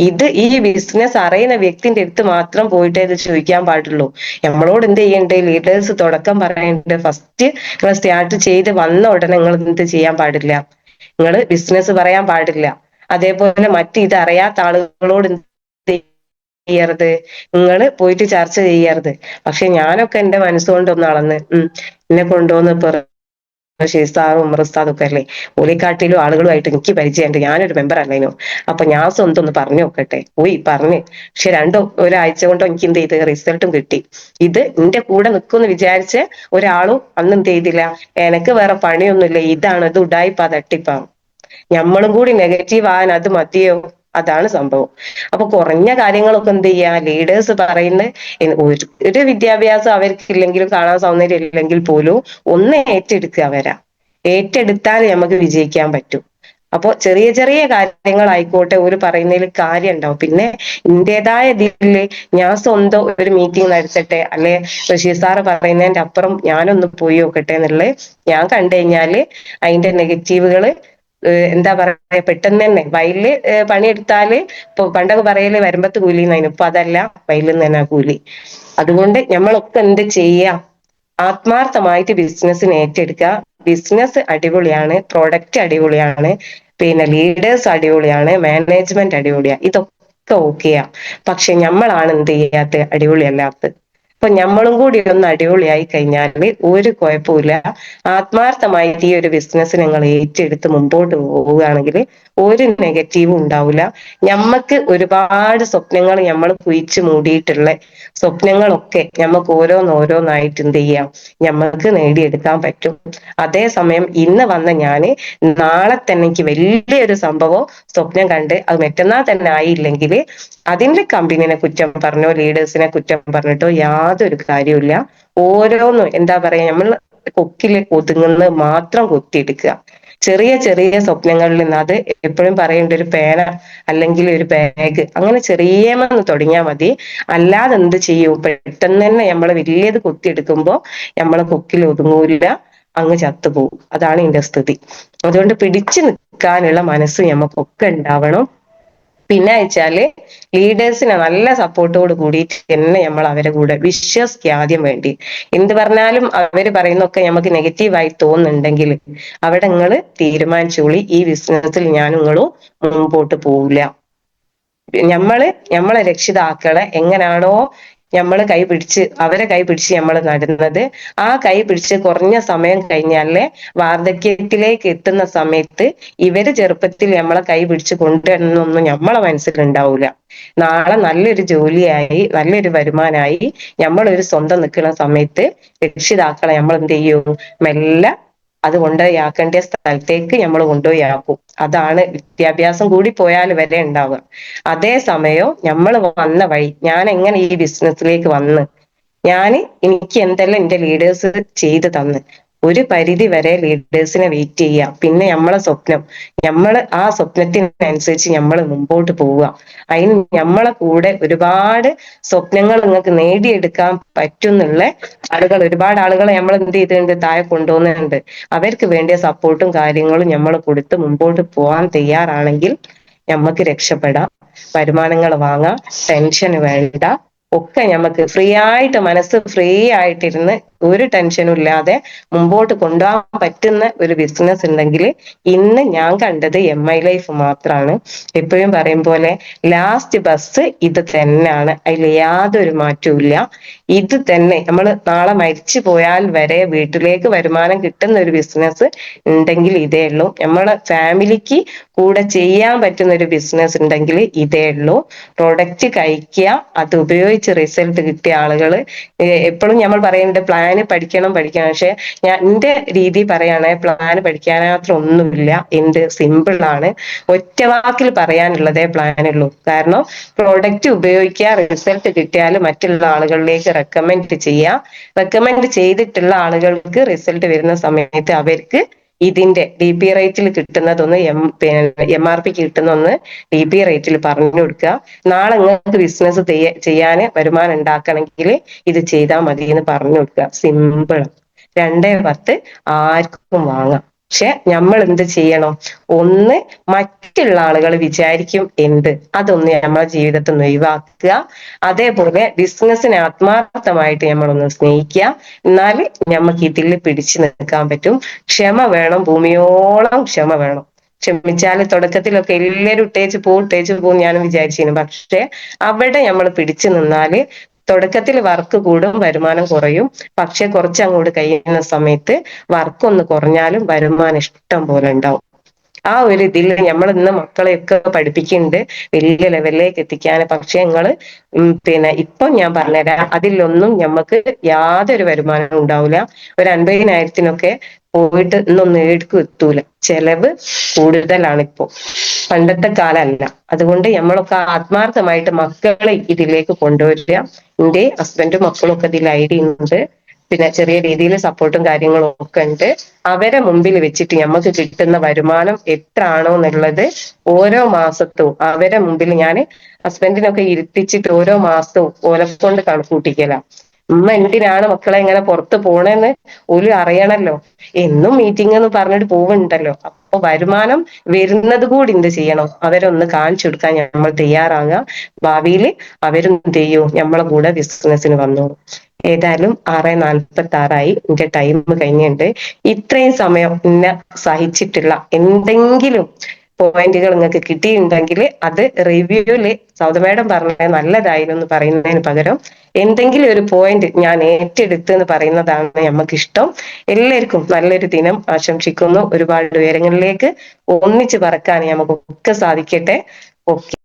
ഇത് ഈ ബിസിനസ് അറിയുന്ന വ്യക്തിന്റെ അടുത്ത് മാത്രം പോയിട്ടേ ഇത് ചോദിക്കാൻ പാടുള്ളൂ. നമ്മളോട് എന്ത് ചെയ്യണ്ടേ, ലീഡേഴ്സ് തുടക്കം പറയണ്ട്, ഫസ്റ്റ് നിങ്ങൾ സ്റ്റാർട്ട് ചെയ്ത് വന്ന ഉടനെ നിങ്ങൾ എന്ത് ചെയ്യാൻ പാടില്ല, നിങ്ങൾ ബിസിനസ് പറയാൻ പാടില്ല. അതേപോലെ ഇത് അറിയാത്ത ആളുകളോട് ചെയ്യരുത്, നിങ്ങൾ പോയിട്ട് ചർച്ച ചെയ്യരുത്. പക്ഷെ ഞാനൊക്കെ എന്റെ മനസ്സുകൊണ്ട് ഒന്ന് അളന്ന് എന്നെ കൊണ്ടുവന്ന് ഷീസാറും ഉമറുസ്താദും ഒക്കെ അല്ലേ, ഓലിക്കാട്ടിലും ആളുകളുമായിട്ട് എനിക്ക് പരിചയമുണ്ട്, ഞാനൊരു മെമ്പർ അല്ലേനു. അപ്പൊ ഞാൻ സ്വന്തം ഒന്ന് പറഞ്ഞു നോക്കട്ടെ, പോയി പറഞ്ഞ്. പക്ഷെ ഒരാഴ്ച കൊണ്ടോ എനിക്ക് എന്ത് ചെയ്ത് റിസൾട്ടും കിട്ടി. ഇത് എന്റെ കൂടെ നിൽക്കുമെന്ന് വിചാരിച്ച് ഒരാളും അന്ന് എന്ത് ചെയ്തില്ല. എനക്ക് വേറെ പണിയൊന്നുമില്ല, ഇതാണ്, ഇത് ഉഡായിപ്പാ തട്ടിപ്പാണ്, നമ്മളും കൂടി നെഗറ്റീവ് ആവാൻ അത് മതിയോ? അതാണ് സംഭവം. അപ്പൊ കുറഞ്ഞ കാര്യങ്ങളൊക്കെ എന്ത് ചെയ്യാ, ലീഡേഴ്സ് പറയുന്ന ഒരു വിദ്യാഭ്യാസം അവർക്കില്ലെങ്കിലും കാണാൻ സൗന്ദര്യം ഇല്ലെങ്കിൽ പോലും ഒന്ന് ഏറ്റെടുക്കുക വരാ, ഏറ്റെടുത്താൽ നമുക്ക് വിജയിക്കാൻ പറ്റും. അപ്പൊ ചെറിയ ചെറിയ കാര്യങ്ങളായിക്കോട്ടെ ഒരു പറയുന്നതിൽ കാര്യം ഉണ്ടാവും. പിന്നെ ഇന്റേതായ ഇതില് ഞാൻ സ്വന്തം ഒരു മീറ്റിംഗ് നടത്തട്ടെ, അല്ലെ ബഷീർ സാറ് പറയുന്നതിന്റെ അപ്പുറം ഞാനൊന്ന് പോയി നോക്കട്ടെ എന്നുള്ളത് ഞാൻ കണ്ടു കഴിഞ്ഞാല് അതിന്റെ നെഗറ്റീവുകള് എന്താ പറയാ, പെട്ടെന്ന് തന്നെ വയലില് പണിയെടുത്താല് ഇപ്പൊ പണ്ടൊക്കെ പറയല് വരുമ്പത്ത് കൂലി എന്നായിരുന്നു, ഇപ്പൊ അതല്ല, വയലിൽ നിന്ന് തന്നെ കൂലി. അതുകൊണ്ട് നമ്മളൊക്കെ എന്ത് ചെയ്യാം, ആത്മാർത്ഥമായിട്ട് ബിസിനസ്സിന് ഏറ്റെടുക്കുക. ബിസിനസ് അടിപൊളിയാണ്, പ്രൊഡക്റ്റ് അടിപൊളിയാണ്, പിന്നെ ലീഡേഴ്സ് അടിപൊളിയാണ്, മാനേജ്മെന്റ് അടിപൊളിയാണ്, ഇതൊക്കെ ഓക്കെയാ. പക്ഷെ നമ്മളാണ് എന്ത് ചെയ്യാത്ത, അടിപൊളിയല്ലാത്തത്. അപ്പൊ നമ്മളും കൂടി ഒന്ന് അടിപൊളിയായി കഴിഞ്ഞാൽ ഒരു കുഴപ്പമില്ല. ആത്മാർത്ഥമായിട്ട് ഈ ഒരു ബിസിനസ് നിങ്ങൾ ഏറ്റെടുത്ത് മുമ്പോട്ട് പോവുകയാണെങ്കിൽ ഒരു നെഗറ്റീവും ഉണ്ടാവില്ല. ഞമ്മക്ക് ഒരുപാട് സ്വപ്നങ്ങൾ നമ്മൾ കുഴിച്ചു മൂടിയിട്ടുള്ള സ്വപ്നങ്ങളൊക്കെ നമുക്ക് ഓരോന്നോരോന്നായിട്ട് എന്ത് ചെയ്യാം, ഞമ്മക്ക് നേടിയെടുക്കാൻ പറ്റും. അതേസമയം ഇന്ന് വന്ന ഞാന് നാളെ തന്നെ എനിക്ക് വലിയൊരു സംഭവം സ്വപ്നം കണ്ട് അത് മറ്റന്നാൾ തന്നെ ആയില്ലെങ്കിൽ അതിന്റെ കമ്പനിനെ കുറ്റം പറഞ്ഞോ ലീഡേഴ്സിനെ കുറ്റം പറഞ്ഞിട്ടോ യാതൊരു കാര്യമില്ല. ഓരോന്നും എന്താ പറയാ, നമ്മൾ കൊക്കില് ഒതുങ്ങുന്നത് മാത്രം കൊത്തിയെടുക്കുക. ചെറിയ ചെറിയ സ്വപ്നങ്ങളിൽ നിന്ന്, അത് എപ്പോഴും പറയേണ്ട ഒരു പേന അല്ലെങ്കിൽ ഒരു ബാഗ്, അങ്ങനെ ചെറിയമെന്ന് തുടങ്ങിയാൽ മതി. അല്ലാതെ എന്ത് ചെയ്യും, പെട്ടെന്ന് തന്നെ നമ്മൾ വലിയത് കൊത്തിയെടുക്കുമ്പോ നമ്മളെ കൊക്കിൽ ഒതുങ്ങൂല, അങ്ങ് ചത്തുപോകും. അതാണ് ഇതിന്റെ സ്ഥിതി. അതുകൊണ്ട് പിടിച്ചു നിൽക്കാനുള്ള മനസ്സ് നമുക്കൊക്കെ ഉണ്ടാവണം. പിന്നെ വെച്ചാല് ലീഡേഴ്സിനെ നല്ല സപ്പോർട്ടോട് കൂടിയിട്ട് തന്നെ നമ്മൾ അവരെ കൂടെ വിശ്വസിക്കുക ആദ്യം വേണ്ടി. എന്ത് പറഞ്ഞാലും അവര് പറയുന്നൊക്കെ നമുക്ക് നെഗറ്റീവായി തോന്നുന്നുണ്ടെങ്കിൽ അവിടെ നിങ്ങള് തീരുമാനിച്ചോളി, ഈ ബിസിനസ്സിൽ ഞാൻ നിങ്ങളും മുമ്പോട്ട് പോവില്ല. നമ്മളെ രക്ഷിതാക്കളെ എങ്ങനാണോ കൈ പിടിച്ച് അവരെ കൈ പിടിച്ച് നമ്മൾ നടുന്നത്, ആ കൈ പിടിച്ച് കുറഞ്ഞ സമയം കഴിഞ്ഞാലേ വാർദ്ധക്യത്തിലേക്ക് എത്തുന്ന സമയത്ത് ഇവര് ചെറുപ്പത്തിൽ നമ്മളെ കൈ പിടിച്ച് കൊണ്ടുവരുന്നൊന്നും നമ്മളെ മനസ്സിലുണ്ടാവൂല. നാളെ നല്ലൊരു ജോലിയായി നല്ലൊരു വരുമാനമായി നമ്മളൊരു സ്വന്തം നിൽക്കുന്ന സമയത്ത് രക്ഷിതാക്കളെ നമ്മൾ എന്ത് ചെയ്യും, മെല്ലെ അത് കൊണ്ടുപോയി ആക്കേണ്ട സ്ഥലത്തേക്ക് നമ്മൾ കൊണ്ടുപോയി ആക്കും. അതാണ് വിദ്യാഭ്യാസം കൂടി പോയാൽ വരെ ഉണ്ടാവുക. അതേസമയം നമ്മൾ വന്ന വഴി, ഞാൻ എങ്ങനെ ഈ ബിസിനസ്സിലേക്ക് വന്ന്, എനിക്ക് എന്തെല്ലാം എന്റെ ലീഡേഴ്സ് ചെയ്തു തന്ന്, ഒരു പരിധി വരെ ലീഡേഴ്സിനെ വെയിറ്റ് ചെയ്യുക. പിന്നെ നമ്മള് ആ സ്വപ്നത്തിനനുസരിച്ച് നമ്മൾ മുമ്പോട്ട് പോവുക. അതിന് നമ്മളെ കൂടെ ഒരുപാട് സ്വപ്നങ്ങൾ നിങ്ങൾക്ക് നേടിയെടുക്കാൻ പറ്റുന്നുള്ള ഒരുപാട് ആളുകളെ നമ്മൾ എന്ത് ചെയ്തിട്ടുണ്ട്, താഴെ കൊണ്ടുപോകുന്നുണ്ട്. അവർക്ക് വേണ്ടിയ സപ്പോർട്ടും കാര്യങ്ങളും നമ്മൾ കൊടുത്ത് മുമ്പോട്ട് പോകാൻ തയ്യാറാണെങ്കിൽ നമുക്ക് രക്ഷപ്പെടാം. വരുമാനങ്ങൾ വാങ്ങാം, ടെൻഷൻ വേണ്ട, ഒക്കെ നമുക്ക് ഫ്രീ ആയിട്ട്, മനസ്സ് ഫ്രീ ആയിട്ടിരുന്ന് ഒരു ടെൻഷനും ഇല്ലാതെ മുമ്പോട്ട് കൊണ്ടുപോകാൻ പറ്റുന്ന ഒരു ബിസിനസ് ഉണ്ടെങ്കിൽ ഇന്ന് ഞാൻ കണ്ടത് MI ലൈഫ് മാത്രമാണ്. എപ്പോഴും പറയും പോലെ ലാസ്റ്റ് ബസ് ഇത് തന്നെയാണ്, അതിൽ യാതൊരു മാറ്റവും ഇല്ല. ഇത് തന്നെ നമ്മൾ നാളെ മരിച്ചു പോയാൽ വരെ വീട്ടിലേക്ക് വരുമാനം കിട്ടുന്ന ഒരു ബിസിനസ് ഉണ്ടെങ്കിൽ ഇതേ ഉള്ളൂ. നമ്മളെ ഫാമിലിക്ക് കൂടെ ചെയ്യാൻ പറ്റുന്ന ഒരു ബിസിനസ് ഉണ്ടെങ്കിൽ ഇതേ ഉള്ളൂ. പ്രൊഡക്റ്റ് കഴിക്കുക, അത് ഉപയോഗിച്ച് റിസൾട്ട് കിട്ടിയ ആളുകൾ എപ്പോഴും നമ്മൾ പറയുന്നുണ്ട് പ്ലാന് പഠിക്കണം പഠിക്കണം. പക്ഷെ എന്റെ രീതി പറയുകയാണെങ്കിൽ പ്ലാന് പഠിക്കാൻ മാത്രം ഒന്നുമില്ല. എന്ത് സിമ്പിൾ ആണ്, ഒറ്റ വാക്കിൽ പറയാനുള്ളതേ പ്ലാനുള്ളൂ. കാരണം പ്രോഡക്റ്റ് ഉപയോഗിക്കുക, റിസൾട്ട് കിട്ടിയാൽ മറ്റുള്ള ആളുകളിലേക്ക് റെക്കമെൻഡ് ചെയ്യുക. റെക്കമെൻഡ് ചെയ്തിട്ടുള്ള ആളുകൾക്ക് റിസൾട്ട് വരുന്ന സമയത്ത് അവർക്ക് ഇതിന്റെ DP റേറ്റിൽ കിട്ടുന്നതൊന്ന് MRP കിട്ടുന്ന ഒന്ന് DP റേറ്റിൽ പറഞ്ഞു കൊടുക്കുക. നാളെ നിങ്ങൾക്ക് ബിസിനസ് ചെയ്യാന് വരുമാനം ഉണ്ടാക്കണമെങ്കിൽ ഇത് ചെയ്താൽ മതി എന്ന് പറഞ്ഞു കൊടുക്കുക. സിമ്പിൾ. 2-10 ആർക്കും വാങ്ങാം. പക്ഷെ നമ്മൾ എന്ത് ചെയ്യണം, ഒന്ന് മറ്റുള്ള ആളുകൾ വിചാരിക്കും എന്ത്, അതൊന്ന് നമ്മളെ ജീവിതത്തിൽ നിന്ന് ഒഴിവാക്കുക. അതേപോലെ ബിസിനസ്സിനെ ആത്മാർത്ഥമായിട്ട് നമ്മളൊന്ന് സ്നേഹിക്കുക. എന്നാൽ നമുക്ക് ഇതിൽ പിടിച്ചു നിൽക്കാൻ പറ്റും. ക്ഷമ വേണം, ഭൂമിയോളം ക്ഷമ വേണം. ക്ഷമിച്ചാല് തുടക്കത്തിലൊക്കെ എല്ലാവരും ഇട്ടേച്ച് പോകും ഞാനും വിചാരിച്ചിരുന്നു. പക്ഷെ അവിടെ നമ്മൾ പിടിച്ചു നിന്നാല് തുടക്കത്തിൽ വർക്ക് കൂടും, വരുമാനം കുറയും. പക്ഷെ കുറച്ചങ്ങോട്ട് കഴിയുന്ന സമയത്ത് വർക്ക് ഒന്ന് കുറഞ്ഞാലും വരുമാനം ഇഷ്ടം പോലെ ഉണ്ടാവും. ആ ഒരു ഇതിൽ നമ്മൾ ഇന്ന് മക്കളെയൊക്കെ പഠിപ്പിക്കുന്നുണ്ട് വലിയ ലെവലിലേക്ക് എത്തിക്കാൻ. പക്ഷെ നിങ്ങള് പിന്നെ ഇപ്പം ഞാൻ പറഞ്ഞുതരാം, അതിലൊന്നും ഞമ്മക്ക് യാതൊരു വരുമാനവും ഉണ്ടാവില്ല. ഒരു 50,000-നൊക്കെ പോയിട്ട് ഇന്നൊന്നും ഏടുക്കും എത്തൂല. ചെലവ് കൂടുതലാണ് ഇപ്പോ, പണ്ടത്തെ കാലമല്ല. അതുകൊണ്ട് നമ്മളൊക്കെ ആത്മാർത്ഥമായിട്ട് മക്കളെ ഇതിലേക്ക് കൊണ്ടുവരിക. എന്റെ ഹസ്ബൻഡും മക്കളും ഒക്കെ ഇതിൽ ഐഡിയ ഉണ്ട്, പിന്നെ ചെറിയ രീതിയിൽ സപ്പോർട്ടും കാര്യങ്ങളും ഒക്കെ ഉണ്ട്. അവരെ മുമ്പിൽ വെച്ചിട്ട് നമുക്ക് കിട്ടുന്ന വരുമാനം എത്ര ആണോ എന്നുള്ളത് ഓരോ മാസത്തും അവരെ മുമ്പിൽ ഞാൻ ഹസ്ബൻഡിനൊക്കെ ഇരുത്തിച്ചിട്ട് ഓരോ മാസവും ഓലെ കൊണ്ട് കണക്കൂട്ടിക്കല. ഉമ്മ എന്തിനാണ് മക്കളെ ഇങ്ങനെ പുറത്ത് പോണേന്ന് ഓല് അറിയണല്ലോ. എന്നും മീറ്റിംഗ് എന്ന് പറഞ്ഞിട്ട് പോവുണ്ടല്ലോ. അപ്പൊ വരുമാനം വരുന്നത് കൂടി എന്ത് ചെയ്യണം, അവരൊന്ന് കാണിച്ചു കൊടുക്കാൻ നമ്മൾ തയ്യാറാകുക. ഭാവിയിൽ അവരും എന്ത് ചെയ്യും, നമ്മളെ കൂടെ ബിസിനസ്സിന് വന്നോളും. ഏതായാലും 6:46 എന്റെ ടൈം കഴിഞ്ഞിട്ടുണ്ട്. ഇത്രയും സമയം എന്നെ സഹിച്ചിട്ടുള്ള എന്തെങ്കിലും പോയിന്റുകൾ നിങ്ങൾക്ക് കിട്ടിയിട്ടുണ്ടെങ്കിൽ അത് റിവ്യൂല് സൗദ മേഡം പറഞ്ഞത് നല്ലതായിരുന്നു എന്ന് പറയുന്നതിന് പകരം എന്തെങ്കിലും ഒരു പോയിന്റ് ഞാൻ ഏറ്റെടുത്ത് എന്ന് പറയുന്നതാണ് നമുക്ക് ഇഷ്ടം. എല്ലാവർക്കും നല്ലൊരു ദിനം ആശംസിക്കുന്നു. ഒരുപാട് ഉയരങ്ങളിലേക്ക് ഒന്നിച്ച് പറക്കാൻ നമുക്കൊക്കെ സാധിക്കട്ടെ. ഓക്കെ.